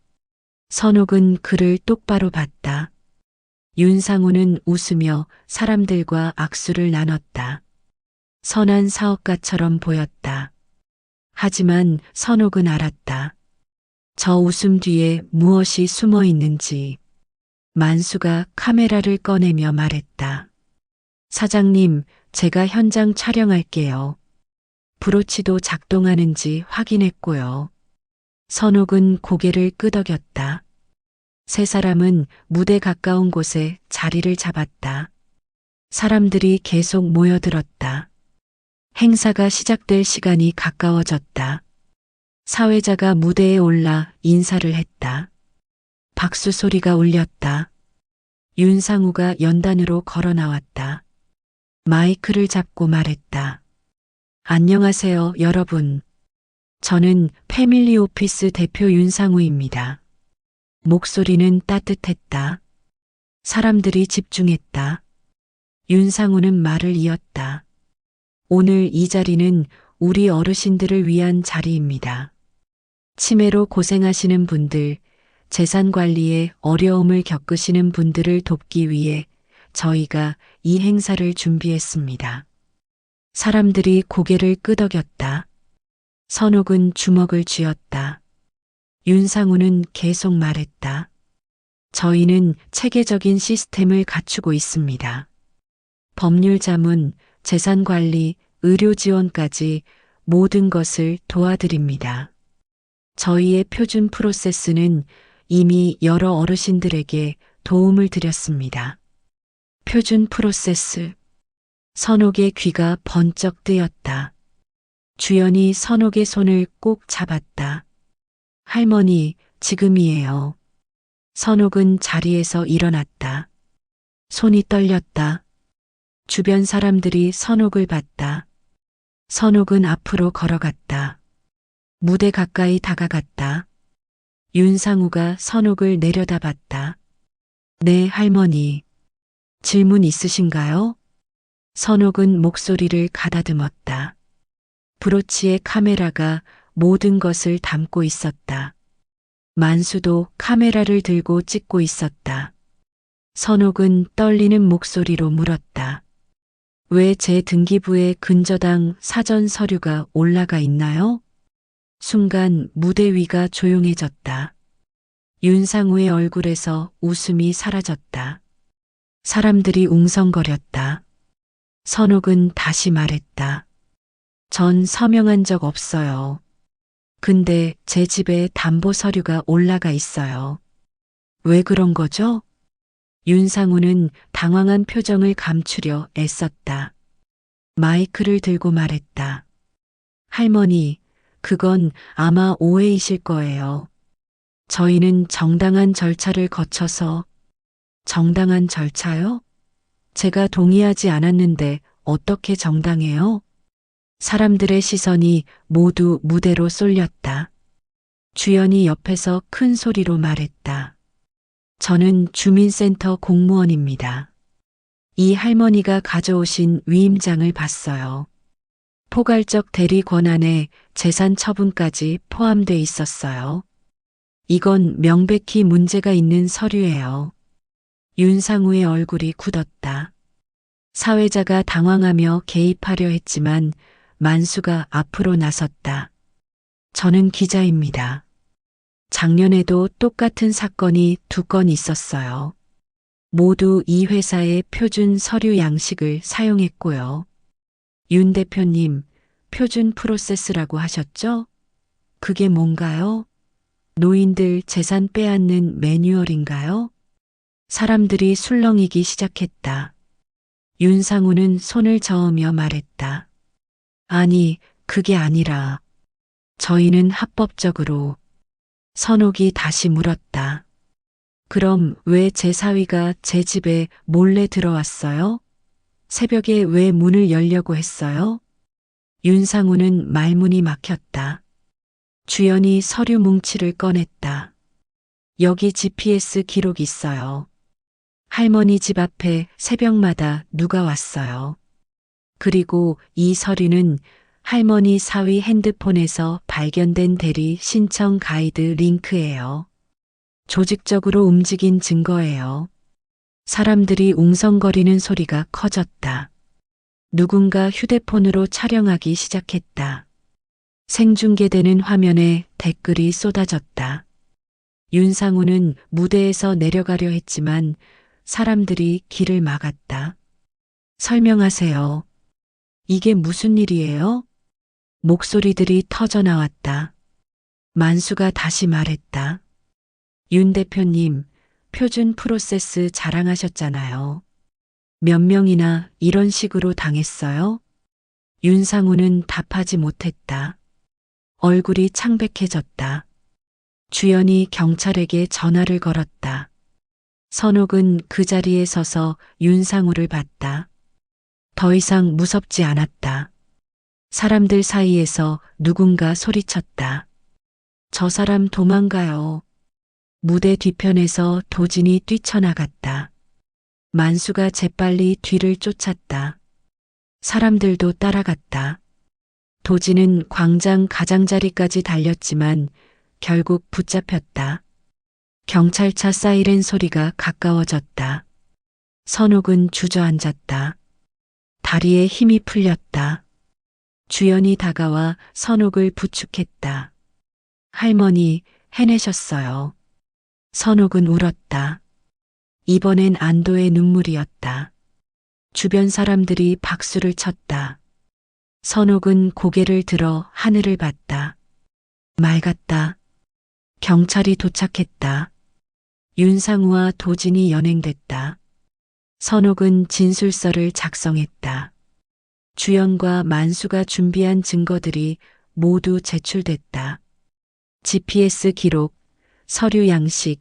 선옥은 그를 똑바로 봤다. 윤상우는 웃으며 사람들과 악수를 나눴다. 선한 사업가처럼 보였다. 하지만 선옥은 알았다. 저 웃음 뒤에 무엇이 숨어 있는지. 만수가 카메라를 꺼내며 말했다. 사장님, 제가 현장 촬영할게요. 브로치도 작동하는지 확인했고요. 선옥은 고개를 끄덕였다. 세 사람은 무대 가까운 곳에 자리를 잡았다. 사람들이 계속 모여들었다. 행사가 시작될 시간이 가까워졌다. 사회자가 무대에 올라 인사를 했다. 박수 소리가 울렸다. 윤상우가 연단으로 걸어 나왔다. 마이크를 잡고 말했다. 안녕하세요, 여러분. 저는 패밀리 오피스 대표 윤상우입니다. 목소리는 따뜻했다. 사람들이 집중했다. 윤상우는 말을 이었다. 오늘 이 자리는 우리 어르신들을 위한 자리입니다. 치매로 고생하시는 분들, 재산 관리에 어려움을 겪으시는 분들을 돕기 위해 저희가 이 행사를 준비했습니다. 사람들이 고개를 끄덕였다. 선옥은 주먹을 쥐었다. 윤상우는 계속 말했다. 저희는 체계적인 시스템을 갖추고 있습니다. 법률 자문, 재산 관리, 의료 지원까지 모든 것을 도와드립니다. 저희의 표준 프로세스는 이미 여러 어르신들에게 도움을 드렸습니다. 표준 프로세스. 선옥의 귀가 번쩍 뜨였다. 주연이 선옥의 손을 꼭 잡았다. 할머니, 지금이에요. 선옥은 자리에서 일어났다. 손이 떨렸다. 주변 사람들이 선옥을 봤다. 선옥은 앞으로 걸어갔다. 무대 가까이 다가갔다. 윤상우가 선옥을 내려다봤다. 네, 할머니. 질문 있으신가요? 선옥은 목소리를 가다듬었다. 브로치의 카메라가 모든 것을 담고 있었다. 만수도 카메라를 들고 찍고 있었다. 선옥은 떨리는 목소리로 물었다. 왜 제 등기부에 근저당 사전 서류가 올라가 있나요? 순간 무대 위가 조용해졌다. 윤상우의 얼굴에서 웃음이 사라졌다. 사람들이 웅성거렸다. 선옥은 다시 말했다. 전 서명한 적 없어요. 근데 제 집에 담보 서류가 올라가 있어요. 왜 그런 거죠? 윤상우는 당황한 표정을 감추려 애썼다. 마이크를 들고 말했다. 할머니, 그건 아마 오해이실 거예요. 저희는 정당한 절차를 거쳐서. 정당한 절차요? 제가 동의하지 않았는데 어떻게 정당해요? 사람들의 시선이 모두 무대로 쏠렸다. 주연이 옆에서 큰 소리로 말했다. 저는 주민센터 공무원입니다. 이 할머니가 가져오신 위임장을 봤어요. 포괄적 대리 권한에 재산 처분까지 포함돼 있었어요. 이건 명백히 문제가 있는 서류예요. 윤상우의 얼굴이 굳었다. 사회자가 당황하며 개입하려 했지만 만수가 앞으로 나섰다. 저는 기자입니다. 작년에도 똑같은 사건이 2건 있었어요. 모두 이 회사의 표준 서류 양식을 사용했고요. 윤 대표님, 표준 프로세스라고 하셨죠? 그게 뭔가요? 노인들 재산 빼앗는 매뉴얼인가요? 사람들이 술렁이기 시작했다. 윤상우는 손을 저으며 말했다. 아니, 그게 아니라 저희는 합법적으로. 선옥이 다시 물었다. 그럼 왜 제 사위가 제 집에 몰래 들어왔어요? 새벽에 왜 문을 열려고 했어요? 윤상우는 말문이 막혔다. 주연이 서류 뭉치를 꺼냈다. 여기 GPS 기록 있어요. 할머니 집 앞에 새벽마다 누가 왔어요. 그리고 이 서류는 할머니 사위 핸드폰에서 발견된 대리 신청 가이드 링크예요. 조직적으로 움직인 증거예요. 사람들이 웅성거리는 소리가 커졌다. 누군가 휴대폰으로 촬영하기 시작했다. 생중계되는 화면에 댓글이 쏟아졌다. 윤상우는 무대에서 내려가려 했지만 사람들이 길을 막았다. 설명하세요. 이게 무슨 일이에요? 목소리들이 터져 나왔다. 만수가 다시 말했다. 윤 대표님, 표준 프로세스 자랑하셨잖아요. 몇 명이나 이런 식으로 당했어요? 윤상우는 답하지 못했다. 얼굴이 창백해졌다. 주연이 경찰에게 전화를 걸었다. 선옥은 그 자리에 서서 윤상우를 봤다. 더 이상 무섭지 않았다. 사람들 사이에서 누군가 소리쳤다. 저 사람 도망가요. 무대 뒤편에서 도진이 뛰쳐나갔다. 만수가 재빨리 뒤를 쫓았다. 사람들도 따라갔다. 도진은 광장 가장자리까지 달렸지만 결국 붙잡혔다. 경찰차 사이렌 소리가 가까워졌다. 선옥은 주저앉았다. 다리에 힘이 풀렸다. 주연이 다가와 선옥을 부축했다. 할머니, 해내셨어요. 선옥은 울었다. 이번엔 안도의 눈물이었다. 주변 사람들이 박수를 쳤다. 선옥은 고개를 들어 하늘을 봤다. 맑았다. 경찰이 도착했다. 윤상우와 도진이 연행됐다. 선옥은 진술서를 작성했다. 주연과 만수가 준비한 증거들이 모두 제출됐다. GPS 기록, 서류 양식,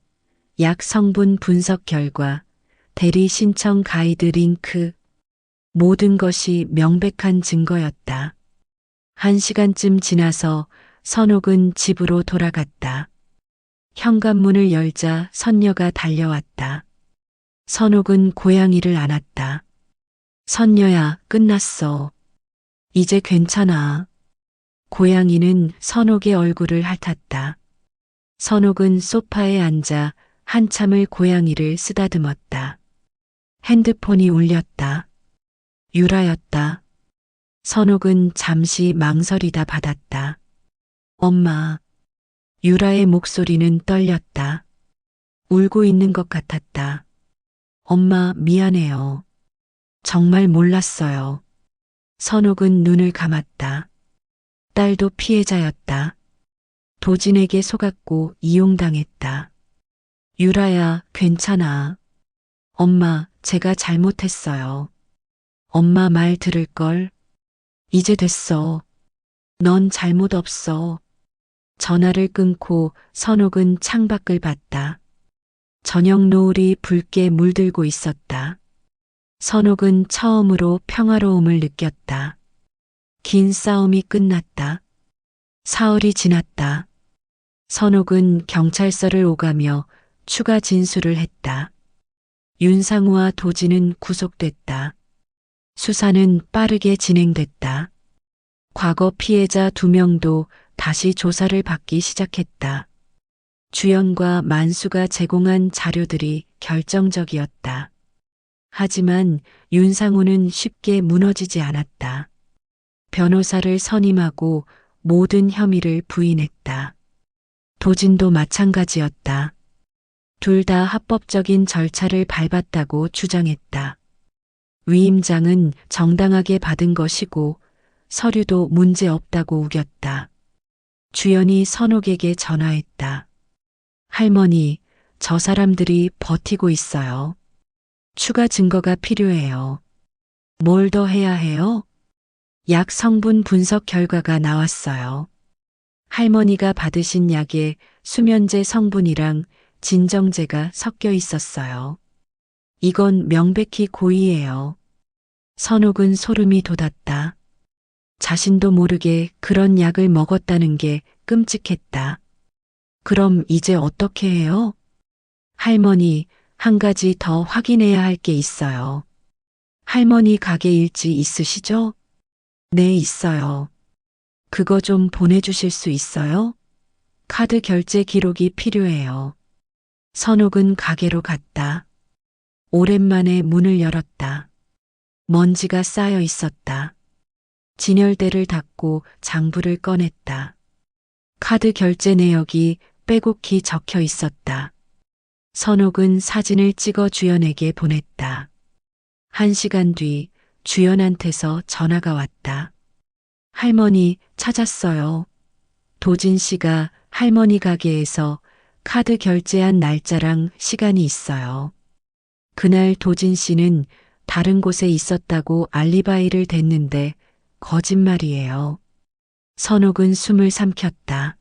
약 성분 분석 결과, 대리 신청 가이드 링크, 모든 것이 명백한 증거였다. 1시간쯤 지나서 선옥은 집으로 돌아갔다. 현관문을 열자 선녀가 달려왔다. 선옥은 고양이를 안았다. 선녀야, 끝났어. 이제 괜찮아. 고양이는 선옥의 얼굴을 핥았다. 선옥은 소파에 앉아 한참을 고양이를 쓰다듬었다. 핸드폰이 울렸다. 유라였다. 선옥은 잠시 망설이다 받았다. 엄마. 유라의 목소리는 떨렸다. 울고 있는 것 같았다. 엄마, 미안해요. 정말 몰랐어요. 선옥은 눈을 감았다. 딸도 피해자였다. 도진에게 속았고 이용당했다. 유라야, 괜찮아. 엄마, 제가 잘못했어요. 엄마 말 들을걸. 이제 됐어. 넌 잘못 없어. 전화를 끊고 선옥은 창밖을 봤다. 저녁 노을이 붉게 물들고 있었다. 선옥은 처음으로 평화로움을 느꼈다. 긴 싸움이 끝났다. 사흘이 지났다. 선옥은 경찰서를 오가며 추가 진술을 했다. 윤상우와 도진은 구속됐다. 수사는 빠르게 진행됐다. 과거 피해자 2명도 다시 조사를 받기 시작했다. 주연과 만수가 제공한 자료들이 결정적이었다. 하지만 윤상우는 쉽게 무너지지 않았다. 변호사를 선임하고 모든 혐의를 부인했다. 도진도 마찬가지였다. 둘 다 합법적인 절차를 밟았다고 주장했다. 위임장은 정당하게 받은 것이고 서류도 문제 없다고 우겼다. 주연이 선옥에게 전화했다. 할머니, 저 사람들이 버티고 있어요. 추가 증거가 필요해요. 뭘 더 해야 해요? 약 성분 분석 결과가 나왔어요. 할머니가 받으신 약에 수면제 성분이랑 진정제가 섞여 있었어요. 이건 명백히 고의예요. 선옥은 소름이 돋았다. 자신도 모르게 그런 약을 먹었다는 게 끔찍했다. 그럼 이제 어떻게 해요? 할머니, 한 가지 더 확인해야 할 게 있어요. 할머니 가게 일지 있으시죠? 네, 있어요. 그거 좀 보내주실 수 있어요? 카드 결제 기록이 필요해요. 선옥은 가게로 갔다. 오랜만에 문을 열었다. 먼지가 쌓여 있었다. 진열대를 닫고 장부를 꺼냈다. 카드 결제 내역이 빼곡히 적혀 있었다. 선옥은 사진을 찍어 주연에게 보냈다. 1시간 뒤 주연한테서 전화가 왔다. 할머니 찾았어요. 도진 씨가 할머니 가게에서 카드 결제한 날짜랑 시간이 있어요. 그날 도진 씨는 다른 곳에 있었다고 알리바이를 댔는데 거짓말이에요. 선옥은 숨을 삼켰다.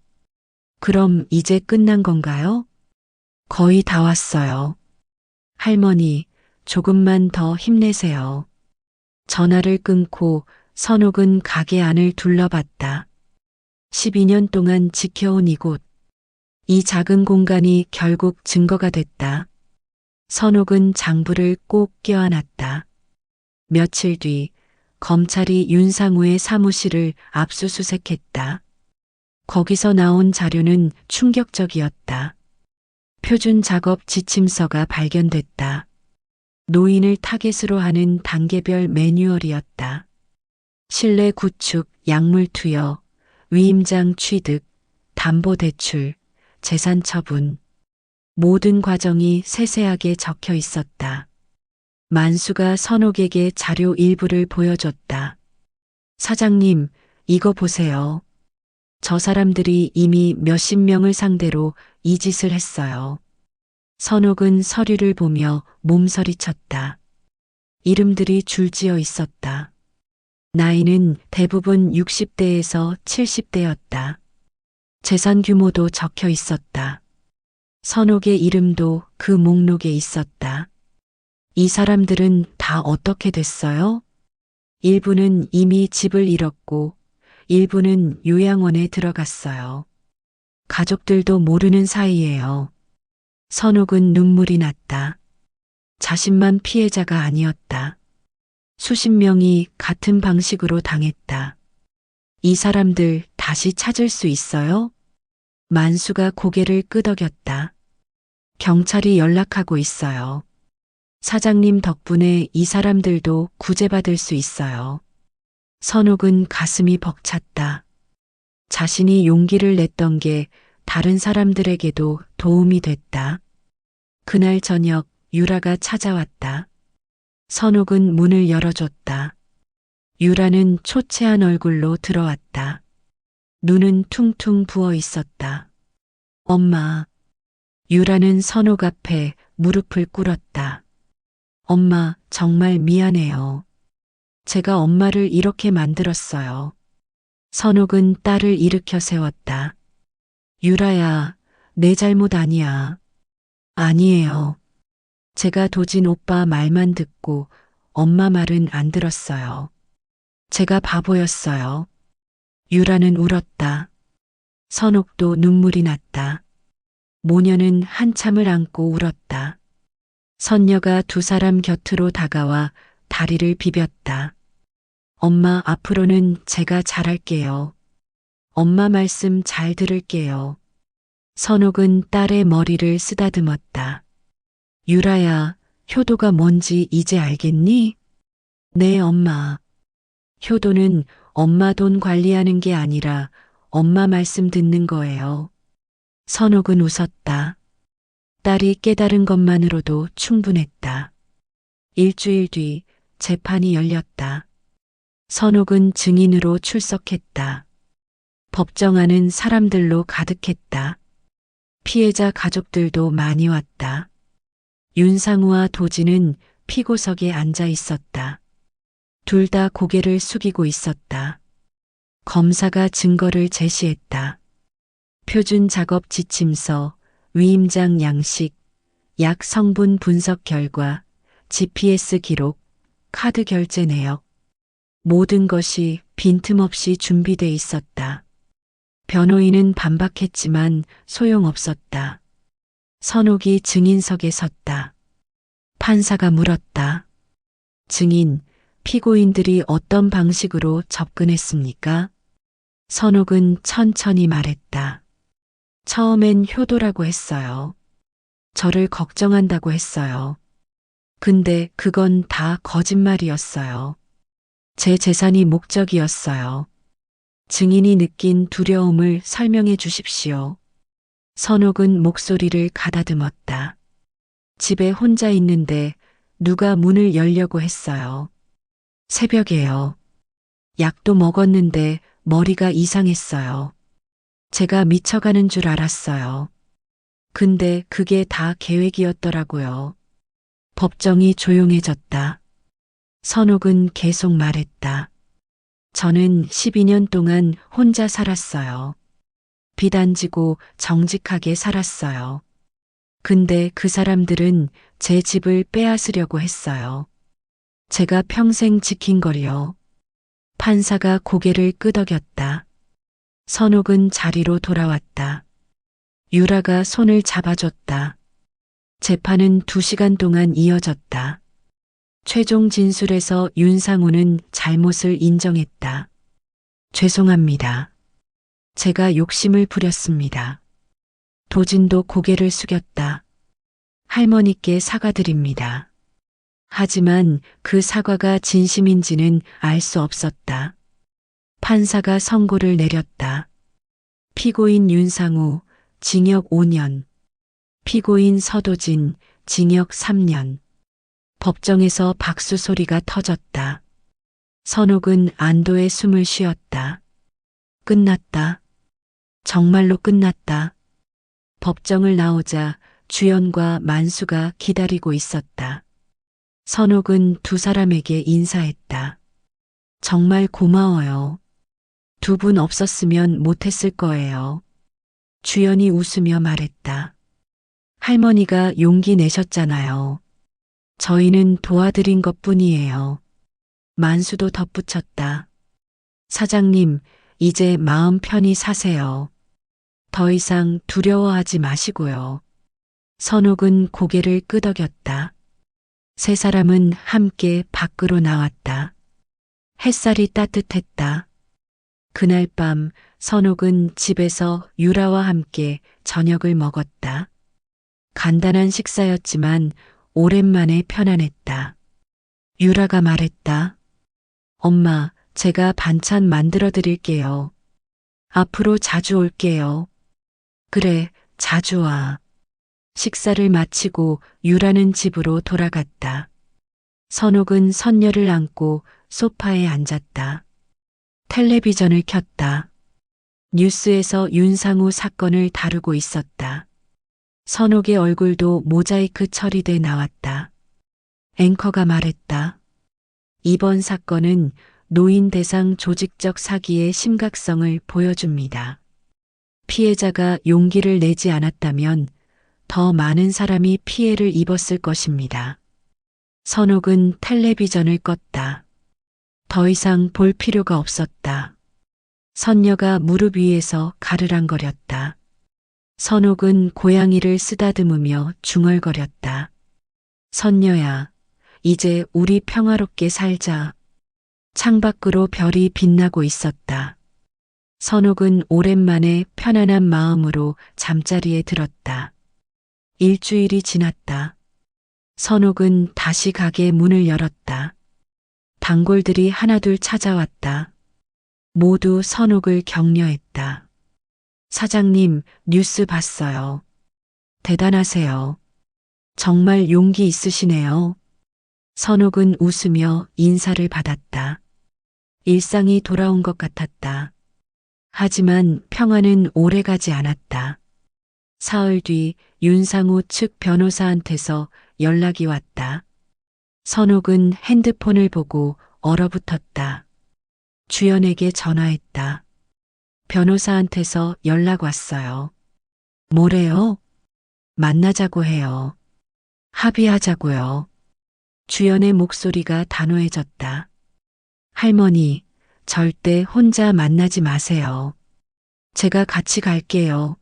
그럼 이제 끝난 건가요? 거의 다 왔어요. 할머니, 조금만 더 힘내세요. 전화를 끊고 선옥은 가게 안을 둘러봤다. 12년 동안 지켜온 이곳. 이 작은 공간이 결국 증거가 됐다. 선옥은 장부를 꼭 껴안았다. 며칠 뒤 검찰이 윤상우의 사무실을 압수수색했다. 거기서 나온 자료는 충격적이었다. 표준 작업 지침서가 발견됐다. 노인을 타겟으로 하는 단계별 매뉴얼이었다. 실내 구축, 약물 투여, 위임장 취득, 담보대출, 재산 처분. 모든 과정이 세세하게 적혀 있었다. 만수가 선옥에게 자료 일부를 보여줬다. 사장님, 이거 보세요. 저 사람들이 이미 몇십 명을 상대로 이 짓을 했어요. 선옥은 서류를 보며 몸서리쳤다. 이름들이 줄지어 있었다. 나이는 대부분 60대에서 70대였다. 재산 규모도 적혀 있었다. 선옥의 이름도 그 목록에 있었다. 이 사람들은 다 어떻게 됐어요? 일부는 이미 집을 잃었고, 일부는 요양원에 들어갔어요. 가족들도 모르는 사이예요. 선옥은 눈물이 났다. 자신만 피해자가 아니었다. 수십 명이 같은 방식으로 당했다. 이 사람들 다시 찾을 수 있어요? 만수가 고개를 끄덕였다. 경찰이 연락하고 있어요. 사장님 덕분에 이 사람들도 구제받을 수 있어요. 선옥은 가슴이 벅찼다. 자신이 용기를 냈던 게 다른 사람들에게도 도움이 됐다. 그날 저녁 유라가 찾아왔다. 선옥은 문을 열어줬다. 유라는 초췌한 얼굴로 들어왔다. 눈은 퉁퉁 부어 있었다. 엄마. 유라는 선옥 앞에 무릎을 꿇었다. 엄마, 정말 미안해요. 제가 엄마를 이렇게 만들었어요. 선옥은 딸을 일으켜 세웠다. 유라야, 내 잘못 아니야. 아니에요. 제가 도진 오빠 말만 듣고 엄마 말은 안 들었어요. 제가 바보였어요. 유라는 울었다. 선옥도 눈물이 났다. 모녀는 한참을 안고 울었다. 선녀가 두 사람 곁으로 다가와 다리를 비볐다. 엄마, 앞으로는 제가 잘할게요. 엄마 말씀 잘 들을게요. 선옥은 딸의 머리를 쓰다듬었다. 유라야, 효도가 뭔지 이제 알겠니? 네, 엄마. 효도는 엄마 돈 관리하는 게 아니라 엄마 말씀 듣는 거예요. 선옥은 웃었다. 딸이 깨달은 것만으로도 충분했다. 일주일 뒤 재판이 열렸다. 선옥은 증인으로 출석했다. 법정 안은 사람들로 가득했다. 피해자 가족들도 많이 왔다. 윤상우와 도진은 피고석에 앉아 있었다. 둘 다 고개를 숙이고 있었다. 검사가 증거를 제시했다. 표준 작업 지침서, 위임장 양식, 약 성분 분석 결과, GPS 기록, 카드 결제 내역. 모든 것이 빈틈없이 준비돼 있었다. 변호인은 반박했지만 소용없었다. 선옥이 증인석에 섰다. 판사가 물었다. 증인, 피고인들이 어떤 방식으로 접근했습니까? 선옥은 천천히 말했다. 처음엔 효도라고 했어요. 저를 걱정한다고 했어요. 근데 그건 다 거짓말이었어요. 제 재산이 목적이었어요. 증인이 느낀 두려움을 설명해 주십시오. 선옥은 목소리를 가다듬었다. 집에 혼자 있는데 누가 문을 열려고 했어요. 새벽에요. 약도 먹었는데 머리가 이상했어요. 제가 미쳐가는 줄 알았어요. 근데 그게 다 계획이었더라고요. 법정이 조용해졌다. 선옥은 계속 말했다. 저는 12년 동안 혼자 살았어요. 빚 안 지고 정직하게 살았어요. 근데 그 사람들은 제 집을 빼앗으려고 했어요. 제가 평생 지킨 거리요. 판사가 고개를 끄덕였다. 선옥은 자리로 돌아왔다. 유라가 손을 잡아줬다. 재판은 2시간 동안 이어졌다. 최종 진술에서 윤상우는 잘못을 인정했다. 죄송합니다. 제가 욕심을 부렸습니다. 도진도 고개를 숙였다. 할머니께 사과드립니다. 하지만 그 사과가 진심인지는 알 수 없었다. 판사가 선고를 내렸다. 피고인 윤상우, 징역 5년. 피고인 서도진, 징역 3년. 법정에서 박수 소리가 터졌다. 선옥은 안도의 숨을 쉬었다. 끝났다. 정말로 끝났다. 법정을 나오자 주연과 만수가 기다리고 있었다. 선옥은 두 사람에게 인사했다. 정말 고마워요. 두 분 없었으면 못했을 거예요. 주연이 웃으며 말했다. 할머니가 용기 내셨잖아요. 저희는 도와드린 것뿐이에요. 만수도 덧붙였다. 사장님, 이제 마음 편히 사세요. 더 이상 두려워하지 마시고요. 선옥은 고개를 끄덕였다. 세 사람은 함께 밖으로 나왔다. 햇살이 따뜻했다. 그날 밤 선옥은 집에서 유라와 함께 저녁을 먹었다. 간단한 식사였지만 오랜만에 편안했다. 유라가 말했다. 엄마, 제가 반찬 만들어 드릴게요. 앞으로 자주 올게요. 그래, 자주 와. 식사를 마치고 유라는 집으로 돌아갔다. 선옥은 선녀를 안고 소파에 앉았다. 텔레비전을 켰다. 뉴스에서 윤상우 사건을 다루고 있었다. 선옥의 얼굴도 모자이크 처리돼 나왔다. 앵커가 말했다. 이번 사건은 노인 대상 조직적 사기의 심각성을 보여줍니다. 피해자가 용기를 내지 않았다면 더 많은 사람이 피해를 입었을 것입니다. 선옥은 텔레비전을 껐다. 더 이상 볼 필요가 없었다. 선녀가 무릎 위에서 가르랑거렸다. 선옥은 고양이를 쓰다듬으며 중얼거렸다. 선녀야, 이제 우리 평화롭게 살자. 창밖으로 별이 빛나고 있었다. 선옥은 오랜만에 편안한 마음으로 잠자리에 들었다. 일주일이 지났다. 선옥은 다시 가게 문을 열었다. 단골들이 하나둘 찾아왔다. 모두 선옥을 격려했다. 사장님, 뉴스 봤어요. 대단하세요. 정말 용기 있으시네요. 선옥은 웃으며 인사를 받았다. 일상이 돌아온 것 같았다. 하지만 평화는 오래가지 않았다. 사흘 뒤 윤상우 측 변호사한테서 연락이 왔다. 선옥은 핸드폰을 보고 얼어붙었다. 주연에게 전화했다. 변호사한테서 연락 왔어요. 뭐래요? 만나자고 해요. 합의하자고요. 주연의 목소리가 단호해졌다. 할머니, 절대 혼자 만나지 마세요. 제가 같이 갈게요.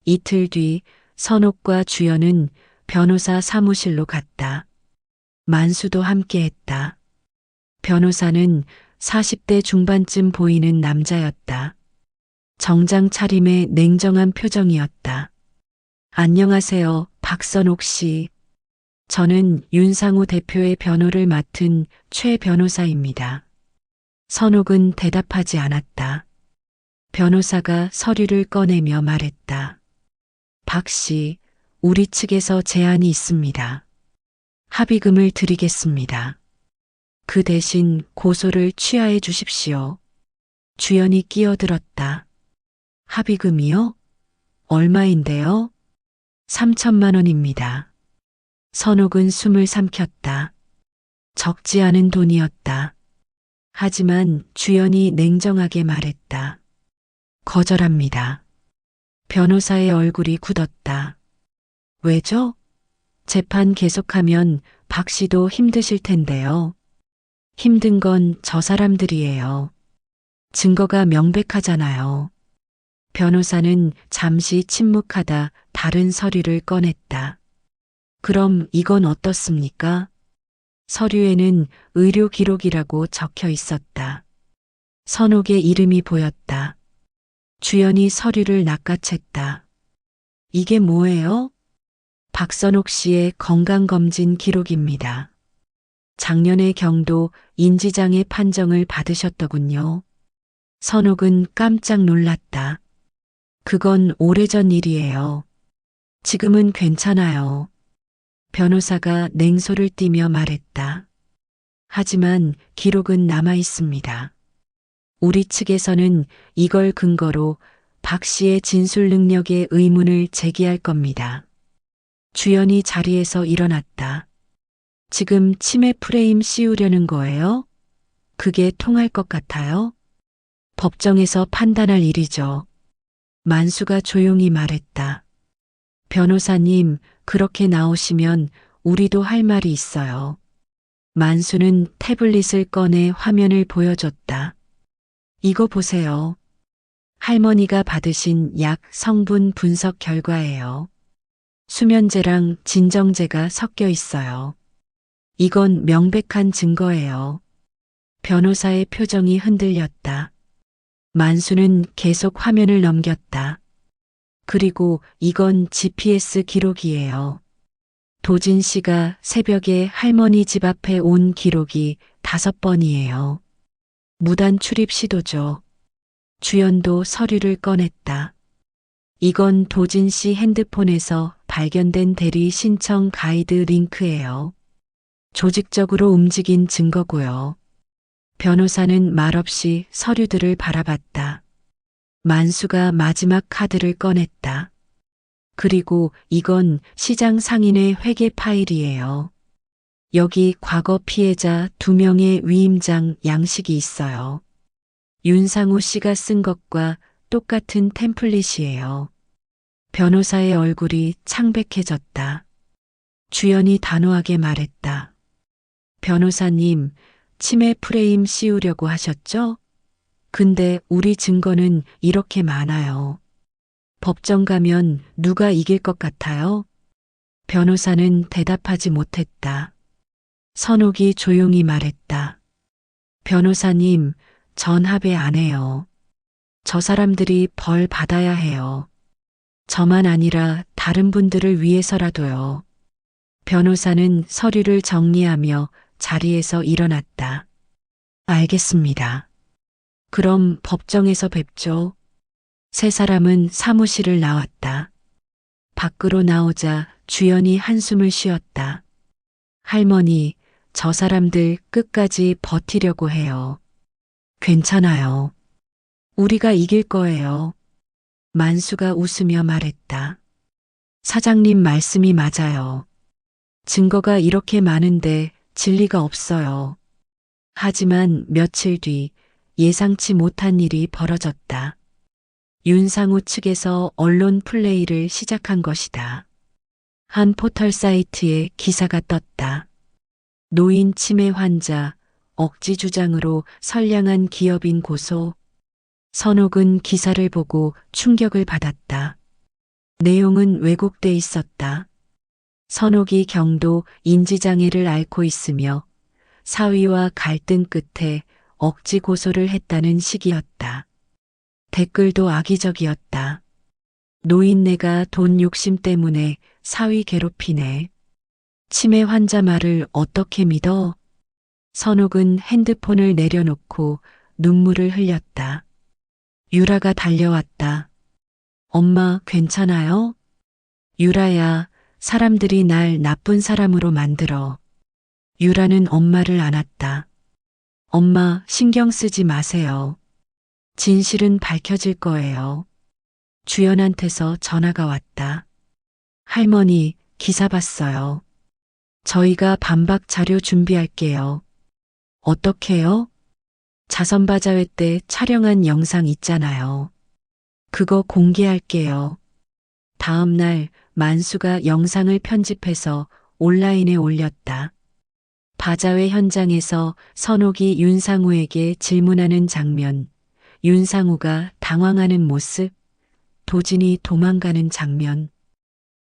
이틀 뒤 선옥과 주연은 변호사 사무실로 갔다. 만수도 함께했다. 변호사는 40대 중반쯤 보이는 남자였다. 정장 차림에 냉정한 표정이었다. 안녕하세요, 박선옥 씨. 저는 윤상우 대표의 변호를 맡은 최 변호사입니다. 선옥은 대답하지 않았다. 변호사가 서류를 꺼내며 말했다. 박 씨, 우리 측에서 제안이 있습니다. 합의금을 드리겠습니다. 그 대신 고소를 취하해 주십시오. 주연이 끼어들었다. 합의금이요? 얼마인데요? 3천만 원입니다. 선옥은 숨을 삼켰다. 적지 않은 돈이었다. 하지만 주연이 냉정하게 말했다. 거절합니다. 변호사의 얼굴이 굳었다. 왜죠? 재판 계속하면 박 씨도 힘드실 텐데요. 힘든 건 저 사람들이에요. 증거가 명백하잖아요. 변호사는 잠시 침묵하다 다른 서류를 꺼냈다. 그럼 이건 어떻습니까? 서류에는 의료 기록이라고 적혀 있었다. 선옥의 이름이 보였다. 주연이 서류를 낚아챘다. 이게 뭐예요? 박선옥 씨의 건강검진 기록입니다. 작년에 경도 인지장애 판정을 받으셨더군요. 선옥은 깜짝 놀랐다. 그건 오래전 일이에요. 지금은 괜찮아요. 변호사가 냉소를 띠며 말했다. 하지만 기록은 남아 있습니다. 우리 측에서는 이걸 근거로 박 씨의 진술 능력에 의문을 제기할 겁니다. 주연이 자리에서 일어났다. 지금 치매 프레임 씌우려는 거예요? 그게 통할 것 같아요? 법정에서 판단할 일이죠. 만수가 조용히 말했다. 변호사님, 그렇게 나오시면 우리도 할 말이 있어요. 만수는 태블릿을 꺼내 화면을 보여줬다. 이거 보세요. 할머니가 받으신 약 성분 분석 결과예요. 수면제랑 진정제가 섞여 있어요. 이건 명백한 증거예요. 변호사의 표정이 흔들렸다. 만수는 계속 화면을 넘겼다. 그리고 이건 GPS 기록이에요. 도진 씨가 새벽에 할머니 집 앞에 온 기록이 5번이에요. 무단 출입 시도죠. 주연도 서류를 꺼냈다. 이건 도진 씨 핸드폰에서 발견된 대리 신청 가이드 링크예요. 조직적으로 움직인 증거고요. 변호사는 말없이 서류들을 바라봤다. 만수가 마지막 카드를 꺼냈다. 그리고 이건 시장 상인의 회계 파일이에요. 여기 과거 피해자 2명의 위임장 양식이 있어요. 윤상우 씨가 쓴 것과 똑같은 템플릿이에요. 변호사의 얼굴이 창백해졌다. 주연이 단호하게 말했다. 변호사님, 치매 프레임 씌우려고 하셨죠? 근데 우리 증거는 이렇게 많아요. 법정 가면 누가 이길 것 같아요? 변호사는 대답하지 못했다. 선옥이 조용히 말했다. 변호사님, 전 합의 안 해요. 저 사람들이 벌 받아야 해요. 저만 아니라 다른 분들을 위해서라도요. 변호사는 서류를 정리하며 자리에서 일어났다. 알겠습니다. 그럼 법정에서 뵙죠. 세 사람은 사무실을 나왔다. 밖으로 나오자 주연이 한숨을 쉬었다. 할머니, 저 사람들 끝까지 버티려고 해요. 괜찮아요. 우리가 이길 거예요. 만수가 웃으며 말했다. 사장님 말씀이 맞아요. 증거가 이렇게 많은데 진리가 없어요. 하지만 며칠 뒤 예상치 못한 일이 벌어졌다. 윤상우 측에서 언론 플레이를 시작한 것이다. 한 포털 사이트에 기사가 떴다. 노인 치매 환자, 억지 주장으로 선량한 기업인 고소. 선옥은 기사를 보고 충격을 받았다. 내용은 왜곡돼 있었다. 선옥이 경도 인지장애를 앓고 있으며 사위와 갈등 끝에 억지 고소를 했다는 식이었다. 댓글도 악의적이었다. 노인네가 돈 욕심 때문에 사위 괴롭히네. 치매 환자 말을 어떻게 믿어? 선옥은 핸드폰을 내려놓고 눈물을 흘렸다. 유라가 달려왔다. 엄마 괜찮아요? 유라야, 사람들이 날 나쁜 사람으로 만들어. 유라는 엄마를 안았다. 엄마 신경 쓰지 마세요. 진실은 밝혀질 거예요. 주연한테서 전화가 왔다. 할머니, 기사 봤어요. 저희가 반박 자료 준비할게요. 어떻게요? 자선바자회 때 촬영한 영상 있잖아요. 그거 공개할게요. 다음 날 만수가 영상을 편집해서 온라인에 올렸다. 바자회 현장에서 선옥이 윤상우에게 질문하는 장면, 윤상우가 당황하는 모습, 도진이 도망가는 장면,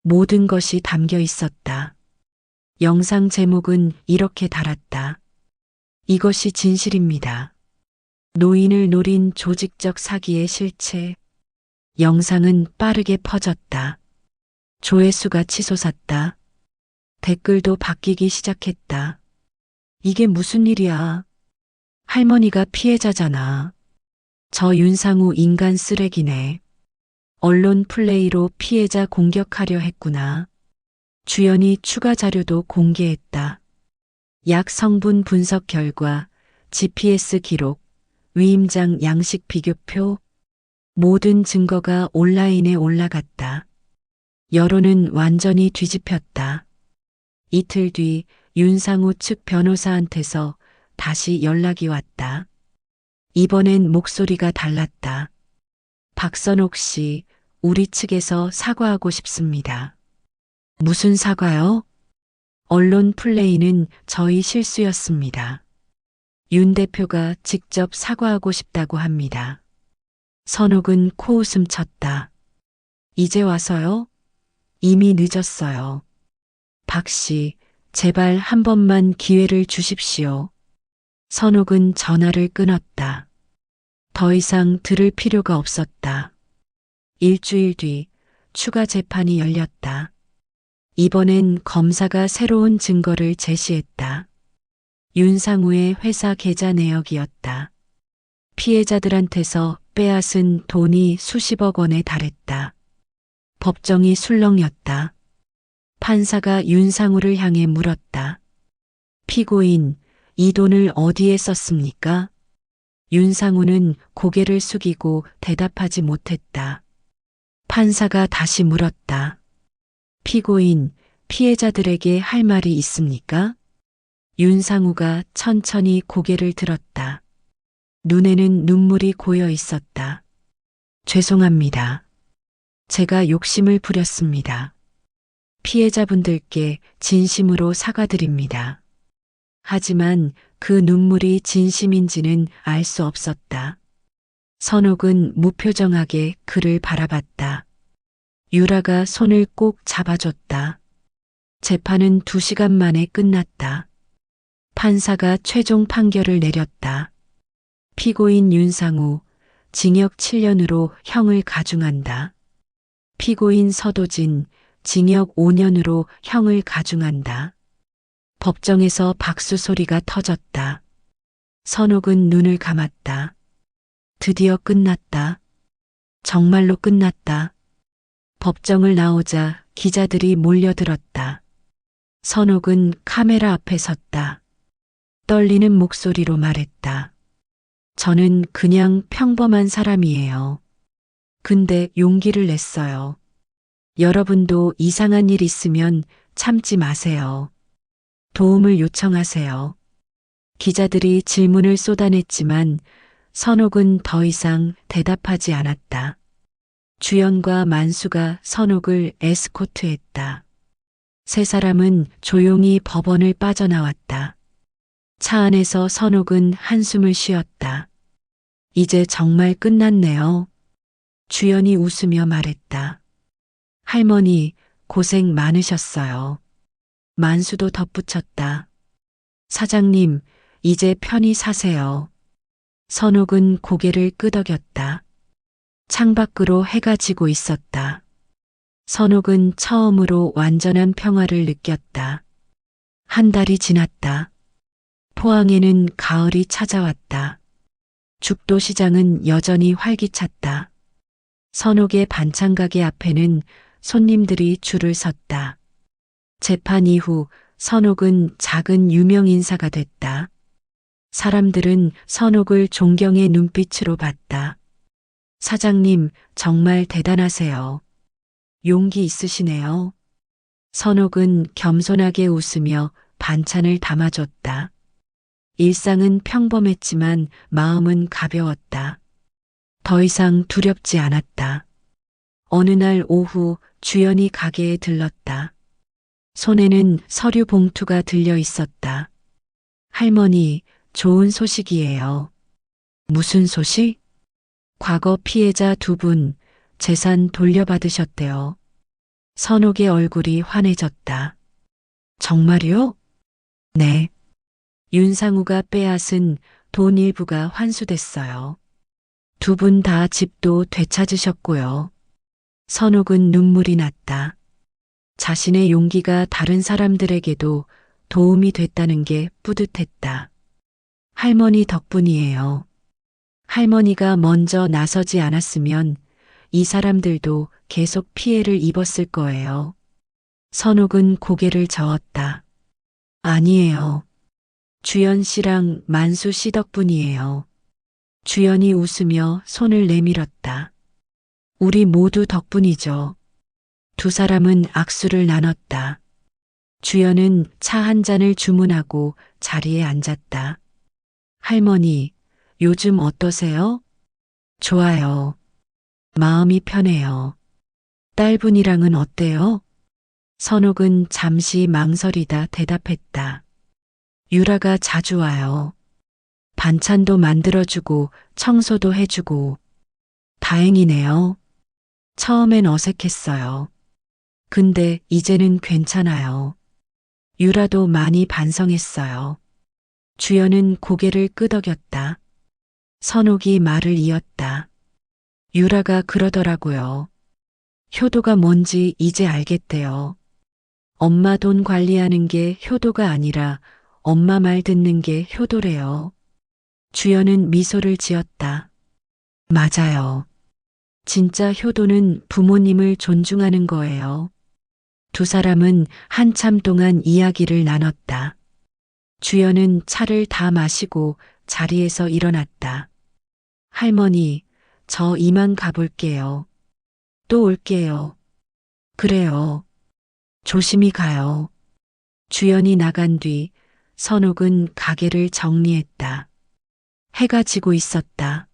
모든 것이 담겨 있었다. 영상 제목은 이렇게 달았다. 이것이 진실입니다. 노인을 노린 조직적 사기의 실체. 영상은 빠르게 퍼졌다. 조회수가 치솟았다. 댓글도 바뀌기 시작했다. 이게 무슨 일이야? 할머니가 피해자잖아. 저 윤상우 인간 쓰레기네. 언론 플레이로 피해자 공격하려 했구나. 주연이 추가 자료도 공개했다. 약 성분 분석 결과, GPS 기록, 위임장 양식 비교표, 모든 증거가 온라인에 올라갔다. 여론은 완전히 뒤집혔다. 이틀 뒤 윤상우 측 변호사한테서 다시 연락이 왔다. 이번엔 목소리가 달랐다. 박선옥 씨, 우리 측에서 사과하고 싶습니다. 무슨 사과요? 언론 플레이는 저희 실수였습니다. 윤 대표가 직접 사과하고 싶다고 합니다. 선옥은 코웃음 쳤다. 이제 와서요? 이미 늦었어요. 박 씨, 제발 한 번만 기회를 주십시오. 선옥은 전화를 끊었다. 더 이상 들을 필요가 없었다. 일주일 뒤 추가 재판이 열렸다. 이번엔 검사가 새로운 증거를 제시했다. 윤상우의 회사 계좌 내역이었다. 피해자들한테서 빼앗은 돈이 수십억 원에 달했다. 법정이 술렁였다. 판사가 윤상우를 향해 물었다. 피고인, 이 돈을 어디에 썼습니까? 윤상우는 고개를 숙이고 대답하지 못했다. 판사가 다시 물었다. 피고인, 피해자들에게 할 말이 있습니까? 윤상우가 천천히 고개를 들었다. 눈에는 눈물이 고여 있었다. 죄송합니다. 제가 욕심을 부렸습니다. 피해자분들께 진심으로 사과드립니다. 하지만 그 눈물이 진심인지는 알 수 없었다. 선옥은 무표정하게 그를 바라봤다. 유라가 손을 꼭 잡아줬다. 재판은 2시간 만에 끝났다. 판사가 최종 판결을 내렸다. 피고인 윤상우, 징역 7년으로 형을 가중한다. 피고인 서도진, 징역 5년으로 형을 가중한다. 법정에서 박수 소리가 터졌다. 선옥은 눈을 감았다. 드디어 끝났다. 정말로 끝났다. 법정을 나오자 기자들이 몰려들었다. 선옥은 카메라 앞에 섰다. 떨리는 목소리로 말했다. 저는 그냥 평범한 사람이에요. 근데 용기를 냈어요. 여러분도 이상한 일 있으면 참지 마세요. 도움을 요청하세요. 기자들이 질문을 쏟아냈지만 선옥은 더 이상 대답하지 않았다. 주연과 만수가 선옥을 에스코트했다. 세 사람은 조용히 법원을 빠져나왔다. 차 안에서 선옥은 한숨을 쉬었다. 이제 정말 끝났네요. 주연이 웃으며 말했다. 할머니, 고생 많으셨어요. 만수도 덧붙였다. 사장님, 이제 편히 사세요. 선옥은 고개를 끄덕였다. 창밖으로 해가 지고 있었다. 선옥은 처음으로 완전한 평화를 느꼈다. 한 달이 지났다. 포항에는 가을이 찾아왔다. 죽도시장은 여전히 활기찼다. 선옥의 반찬가게 앞에는 손님들이 줄을 섰다. 재판 이후 선옥은 작은 유명 인사가 됐다. 사람들은 선옥을 존경의 눈빛으로 봤다. 사장님, 정말 대단하세요. 용기 있으시네요. 선옥은 겸손하게 웃으며 반찬을 담아줬다. 일상은 평범했지만 마음은 가벼웠다. 더 이상 두렵지 않았다. 어느 날 오후 주연이 가게에 들렀다. 손에는 서류 봉투가 들려 있었다. 할머니, 좋은 소식이에요. 무슨 소식? 과거 피해자 두 분 재산 돌려받으셨대요. 선옥의 얼굴이 환해졌다. 정말요? 네. 윤상우가 빼앗은 돈 일부가 환수됐어요. 두 분 다 집도 되찾으셨고요. 선옥은 눈물이 났다. 자신의 용기가 다른 사람들에게도 도움이 됐다는 게 뿌듯했다. 할머니 덕분이에요. 할머니가 먼저 나서지 않았으면 이 사람들도 계속 피해를 입었을 거예요. 선옥은 고개를 저었다. 아니에요. 주연 씨랑 만수 씨 덕분이에요. 주연이 웃으며 손을 내밀었다. 우리 모두 덕분이죠. 두 사람은 악수를 나눴다. 주연은 차 한 잔을 주문하고 자리에 앉았다. 할머니, 요즘 어떠세요? 좋아요. 마음이 편해요. 딸분이랑은 어때요? 선옥은 잠시 망설이다 대답했다. 유라가 자주 와요. 반찬도 만들어주고 청소도 해주고. 다행이네요. 처음엔 어색했어요. 근데 이제는 괜찮아요. 유라도 많이 반성했어요. 주연은 고개를 끄덕였다. 선옥이 말을 이었다. 유라가 그러더라고요. 효도가 뭔지 이제 알겠대요. 엄마 돈 관리하는 게 효도가 아니라 엄마 말 듣는 게 효도래요. 주연은 미소를 지었다. 맞아요. 진짜 효도는 부모님을 존중하는 거예요. 두 사람은 한참 동안 이야기를 나눴다. 주연은 차를 다 마시고 자리에서 일어났다. 할머니, 저 이만 가볼게요. 또 올게요. 그래요. 조심히 가요. 주연이 나간 뒤 선옥은 가게를 정리했다. 해가 지고 있었다.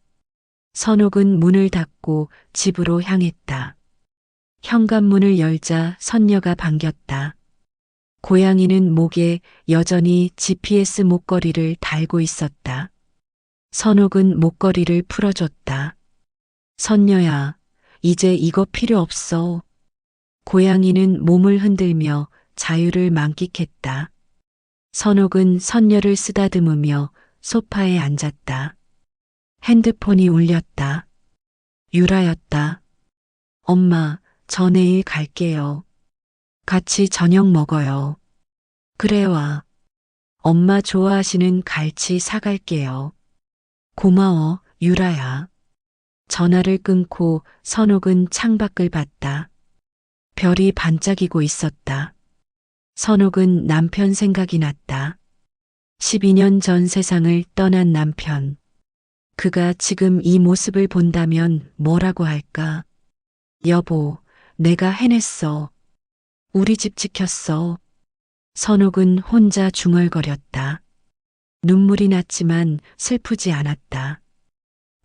선옥은 문을 닫고 집으로 향했다. 현관문을 열자 선녀가 반겼다. 고양이는 목에 여전히 GPS 목걸이를 달고 있었다. 선옥은 목걸이를 풀어줬다. 선녀야, 이제 이거 필요 없어. 고양이는 몸을 흔들며 자유를 만끽했다. 선옥은 선녀를 쓰다듬으며 소파에 앉았다. 핸드폰이 울렸다. 유라였다. 엄마, 저 내일 갈게요. 같이 저녁 먹어요. 그래 와. 엄마 좋아하시는 갈치 사갈게요. 고마워, 유라야. 전화를 끊고 선옥은 창밖을 봤다. 별이 반짝이고 있었다. 선옥은 남편 생각이 났다. 12년 전 세상을 떠난 남편. 그가 지금 이 모습을 본다면 뭐라고 할까? 여보, 내가 해냈어. 우리 집 지켰어. 선옥은 혼자 중얼거렸다. 눈물이 났지만 슬프지 않았다.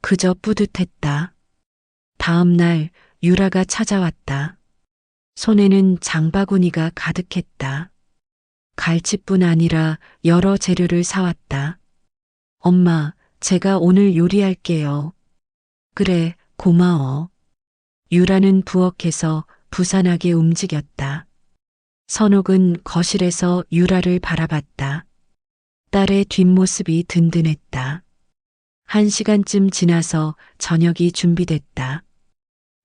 그저 뿌듯했다. 다음 날 유라가 찾아왔다. 손에는 장바구니가 가득했다. 갈치뿐 아니라 여러 재료를 사왔다. 엄마, 제가 오늘 요리할게요. 그래, 고마워. 유라는 부엌에서 부산하게 움직였다. 선옥은 거실에서 유라를 바라봤다. 딸의 뒷모습이 든든했다. 1시간쯤 지나서 저녁이 준비됐다.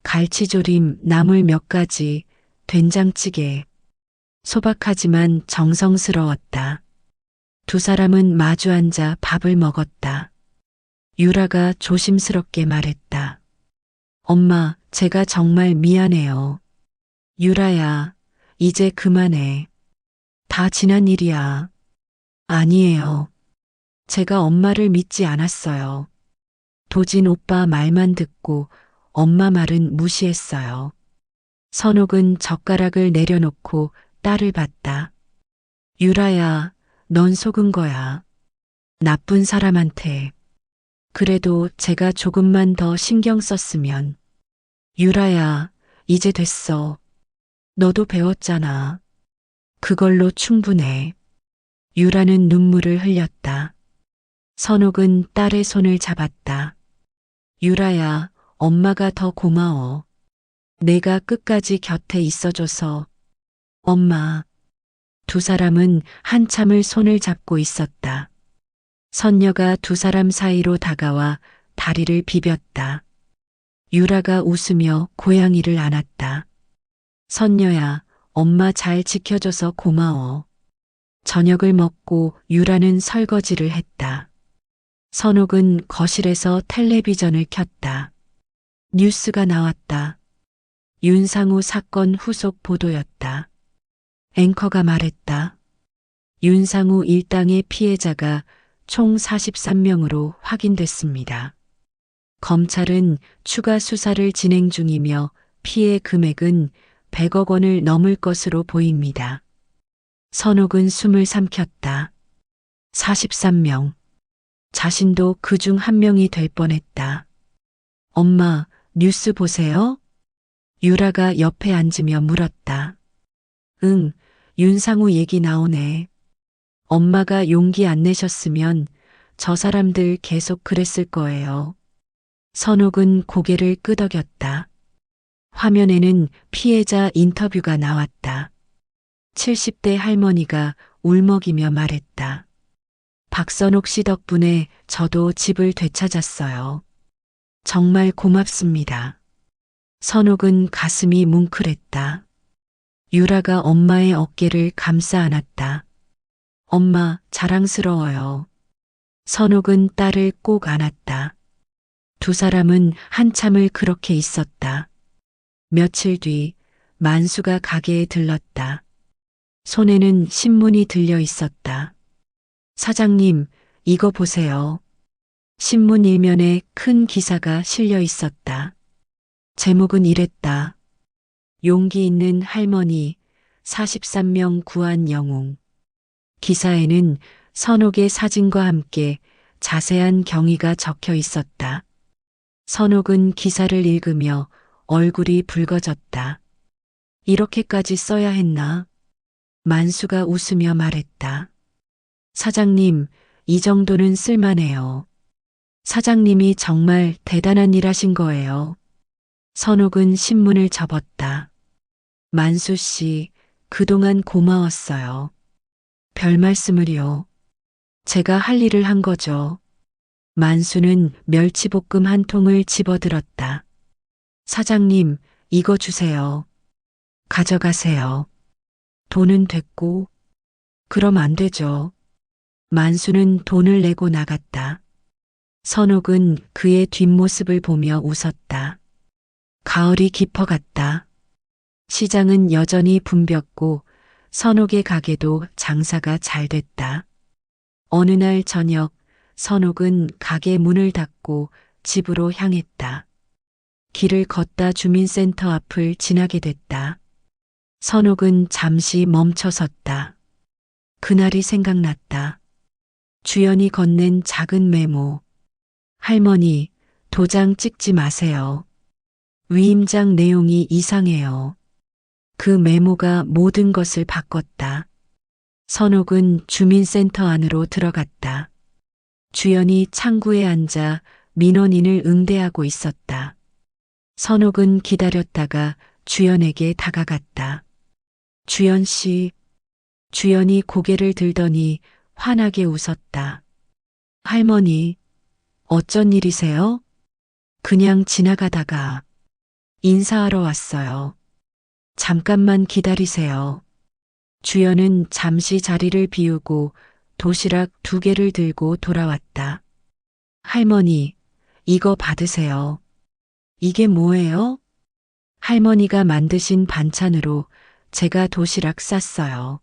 갈치조림, 나물 몇 가지, 된장찌개. 소박하지만 정성스러웠다. 두 사람은 마주 앉아 밥을 먹었다. 유라가 조심스럽게 말했다. 엄마, 제가 정말 미안해요. 유라야, 이제 그만해. 다 지난 일이야. 아니에요. 제가 엄마를 믿지 않았어요. 도진 오빠 말만 듣고 엄마 말은 무시했어요. 선옥은 젓가락을 내려놓고 딸을 봤다. 유라야, 넌 속은 거야. 나쁜 사람한테. 그래도 제가 조금만 더 신경 썼으면. 유라야, 이제 됐어. 너도 배웠잖아. 그걸로 충분해. 유라는 눈물을 흘렸다. 선옥은 딸의 손을 잡았다. 유라야, 엄마가 더 고마워. 내가 끝까지 곁에 있어줘서. 엄마. 두 사람은 한참을 손을 잡고 있었다. 선녀가 두 사람 사이로 다가와 다리를 비볐다. 유라가 웃으며 고양이를 안았다. 선녀야, 엄마 잘 지켜줘서 고마워. 저녁을 먹고 유라는 설거지를 했다. 선옥은 거실에서 텔레비전을 켰다. 뉴스가 나왔다. 윤상우 사건 후속 보도였다. 앵커가 말했다. 윤상우 일당의 피해자가 총 43명으로 확인됐습니다. 검찰은 추가 수사를 진행 중이며 피해 금액은 100억 원을 넘을 것으로 보입니다. 선옥은 숨을 삼켰다. 43명. 자신도 그중 한 명이 될 뻔했다. 엄마, 뉴스 보세요? 유라가 옆에 앉으며 물었다. 응, 윤상우 얘기 나오네. 엄마가 용기 안 내셨으면 저 사람들 계속 그랬을 거예요. 선옥은 고개를 끄덕였다. 화면에는 피해자 인터뷰가 나왔다. 70대 할머니가 울먹이며 말했다. 박선옥 씨 덕분에 저도 집을 되찾았어요. 정말 고맙습니다. 선옥은 가슴이 뭉클했다. 유라가 엄마의 어깨를 감싸 안았다. 엄마, 자랑스러워요. 선옥은 딸을 꼭 안았다. 두 사람은 한참을 그렇게 있었다. 며칠 뒤 만수가 가게에 들렀다. 손에는 신문이 들려 있었다. 사장님, 이거 보세요. 신문 일면에 큰 기사가 실려 있었다. 제목은 이랬다. 용기 있는 할머니, 43명 구한 영웅. 기사에는 선옥의 사진과 함께 자세한 경위가 적혀 있었다. 선옥은 기사를 읽으며 얼굴이 붉어졌다. 이렇게까지 써야 했나? 만수가 웃으며 말했다. 사장님, 이 정도는 쓸만해요. 사장님이 정말 대단한 일 하신 거예요. 선옥은 신문을 접었다. 만수 씨, 그동안 고마웠어요. 별 말씀을요. 제가 할 일을 한 거죠. 만수는 멸치볶음 한 통을 집어들었다. 사장님, 이거 주세요. 가져가세요. 돈은 됐고. 그럼 안 되죠. 만수는 돈을 내고 나갔다. 선옥은 그의 뒷모습을 보며 웃었다. 가을이 깊어갔다. 시장은 여전히 붐볐고 선옥의 가게도 장사가 잘 됐다. 어느 날 저녁 선옥은 가게 문을 닫고 집으로 향했다. 길을 걷다 주민센터 앞을 지나게 됐다. 선옥은 잠시 멈춰 섰다. 그날이 생각났다. 주연이 건넨 작은 메모. 할머니, 도장 찍지 마세요. 위임장 내용이 이상해요. 그 메모가 모든 것을 바꿨다. 선옥은 주민센터 안으로 들어갔다. 주연이 창구에 앉아 민원인을 응대하고 있었다. 선옥은 기다렸다가 주연에게 다가갔다. 주연 씨. 주연이 고개를 들더니 환하게 웃었다. 할머니, 어쩐 일이세요? 그냥 지나가다가 인사하러 왔어요. 잠깐만 기다리세요. 주연은 잠시 자리를 비우고 도시락 2개를 들고 돌아왔다. 할머니, 이거 받으세요. 이게 뭐예요? 할머니가 만드신 반찬으로 제가 도시락 쌌어요.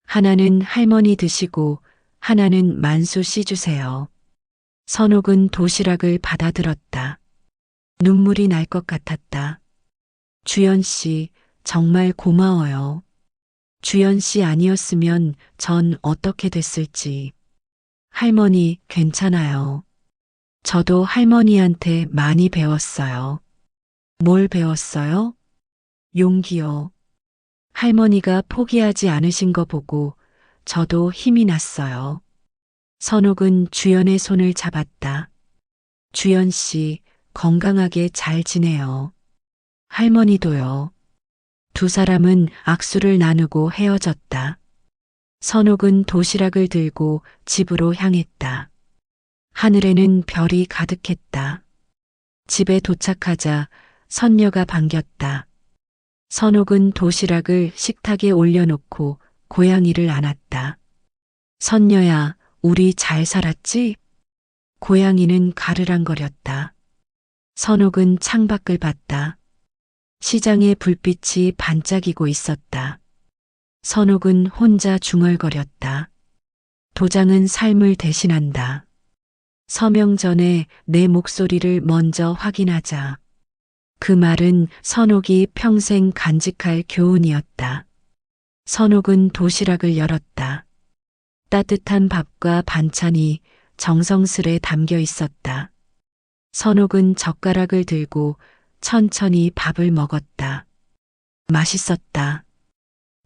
하나는 할머니 드시고 하나는 만수 씨 주세요. 선옥은 도시락을 받아들었다. 눈물이 날 것 같았다. 주연 씨, 정말 고마워요. 주연 씨 아니었으면 전 어떻게 됐을지. 할머니, 괜찮아요. 저도 할머니한테 많이 배웠어요. 뭘 배웠어요? 용기요. 할머니가 포기하지 않으신 거 보고 저도 힘이 났어요. 선옥은 주연의 손을 잡았다. 주연 씨, 건강하게 잘 지내요. 할머니도요. 2사람은 악수를 나누고 헤어졌다. 선옥은 도시락을 들고 집으로 향했다. 하늘에는 별이 가득했다. 집에 도착하자 선녀가 반겼다. 선옥은 도시락을 식탁에 올려놓고 고양이를 안았다. 선녀야, 우리 잘 살았지? 고양이는 가르랑거렸다. 선옥은 창밖을 봤다. 시장의 불빛이 반짝이고 있었다. 선옥은 혼자 중얼거렸다. 도장은 삶을 대신한다. 서명 전에 내 목소리를 먼저 확인하자. 그 말은 선옥이 평생 간직할 교훈이었다. 선옥은 도시락을 열었다. 따뜻한 밥과 반찬이 정성스레 담겨 있었다. 선옥은 젓가락을 들고 천천히 밥을 먹었다. 맛있었다.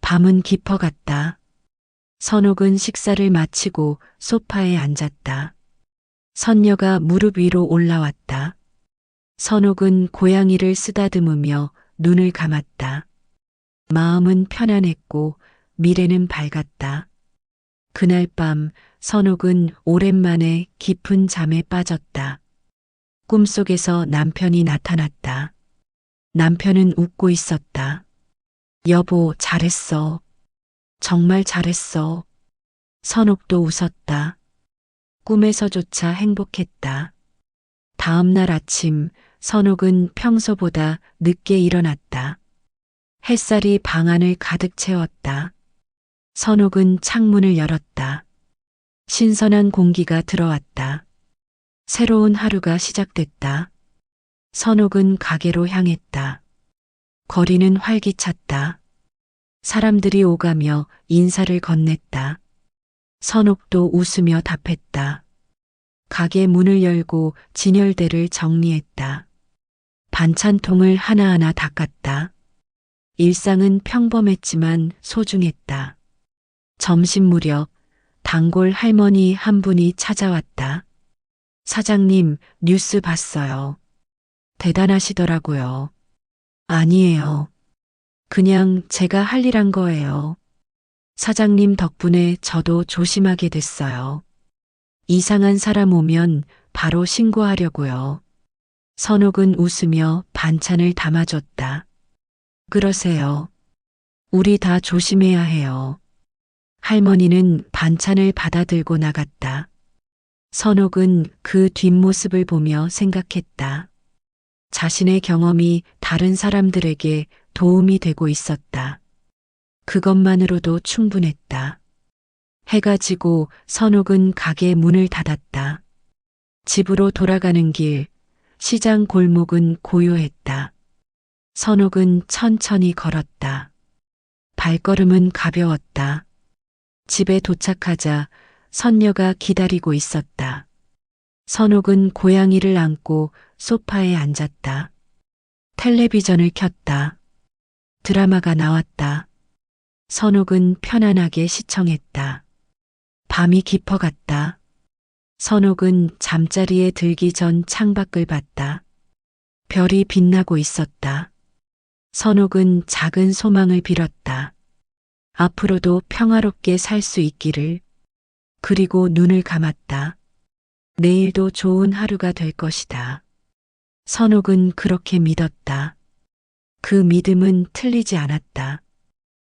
밤은 깊어갔다. 선옥은 식사를 마치고 소파에 앉았다. 선녀가 무릎 위로 올라왔다. 선옥은 고양이를 쓰다듬으며 눈을 감았다. 마음은 편안했고 미래는 밝았다. 그날 밤 선옥은 오랜만에 깊은 잠에 빠졌다. 꿈속에서 남편이 나타났다. 남편은 웃고 있었다. 여보, 잘했어. 정말 잘했어. 선옥도 웃었다. 꿈에서조차 행복했다. 다음 날 아침 선옥은 평소보다 늦게 일어났다. 햇살이 방 안을 가득 채웠다. 선옥은 창문을 열었다. 신선한 공기가 들어왔다. 새로운 하루가 시작됐다. 선옥은 가게로 향했다. 거리는 활기찼다. 사람들이 오가며 인사를 건넸다. 선옥도 웃으며 답했다. 가게 문을 열고 진열대를 정리했다. 반찬통을 하나하나 닦았다. 일상은 평범했지만 소중했다. 점심 무렵 단골 할머니 한 분이 찾아왔다. 사장님, 뉴스 봤어요. 대단하시더라고요. 아니에요. 그냥 제가 할 일 한 거예요. 사장님 덕분에 저도 조심하게 됐어요. 이상한 사람 오면 바로 신고하려고요. 선옥은 웃으며 반찬을 담아줬다. 그러세요. 우리 다 조심해야 해요. 할머니는 반찬을 받아들고 나갔다. 선옥은 그 뒷모습을 보며 생각했다. 자신의 경험이 다른 사람들에게 도움이 되고 있었다. 그것만으로도 충분했다. 해가 지고 선옥은 가게 문을 닫았다. 집으로 돌아가는 길, 시장 골목은 고요했다. 선옥은 천천히 걸었다. 발걸음은 가벼웠다. 집에 도착하자 선녀가 기다리고 있었다. 선옥은 고양이를 안고 소파에 앉았다. 텔레비전을 켰다. 드라마가 나왔다. 선옥은 편안하게 시청했다. 밤이 깊어갔다. 선옥은 잠자리에 들기 전 창밖을 봤다. 별이 빛나고 있었다. 선옥은 작은 소망을 빌었다. 앞으로도 평화롭게 살 수 있기를. 그리고 눈을 감았다. 내일도 좋은 하루가 될 것이다. 선옥은 그렇게 믿었다. 그 믿음은 틀리지 않았다.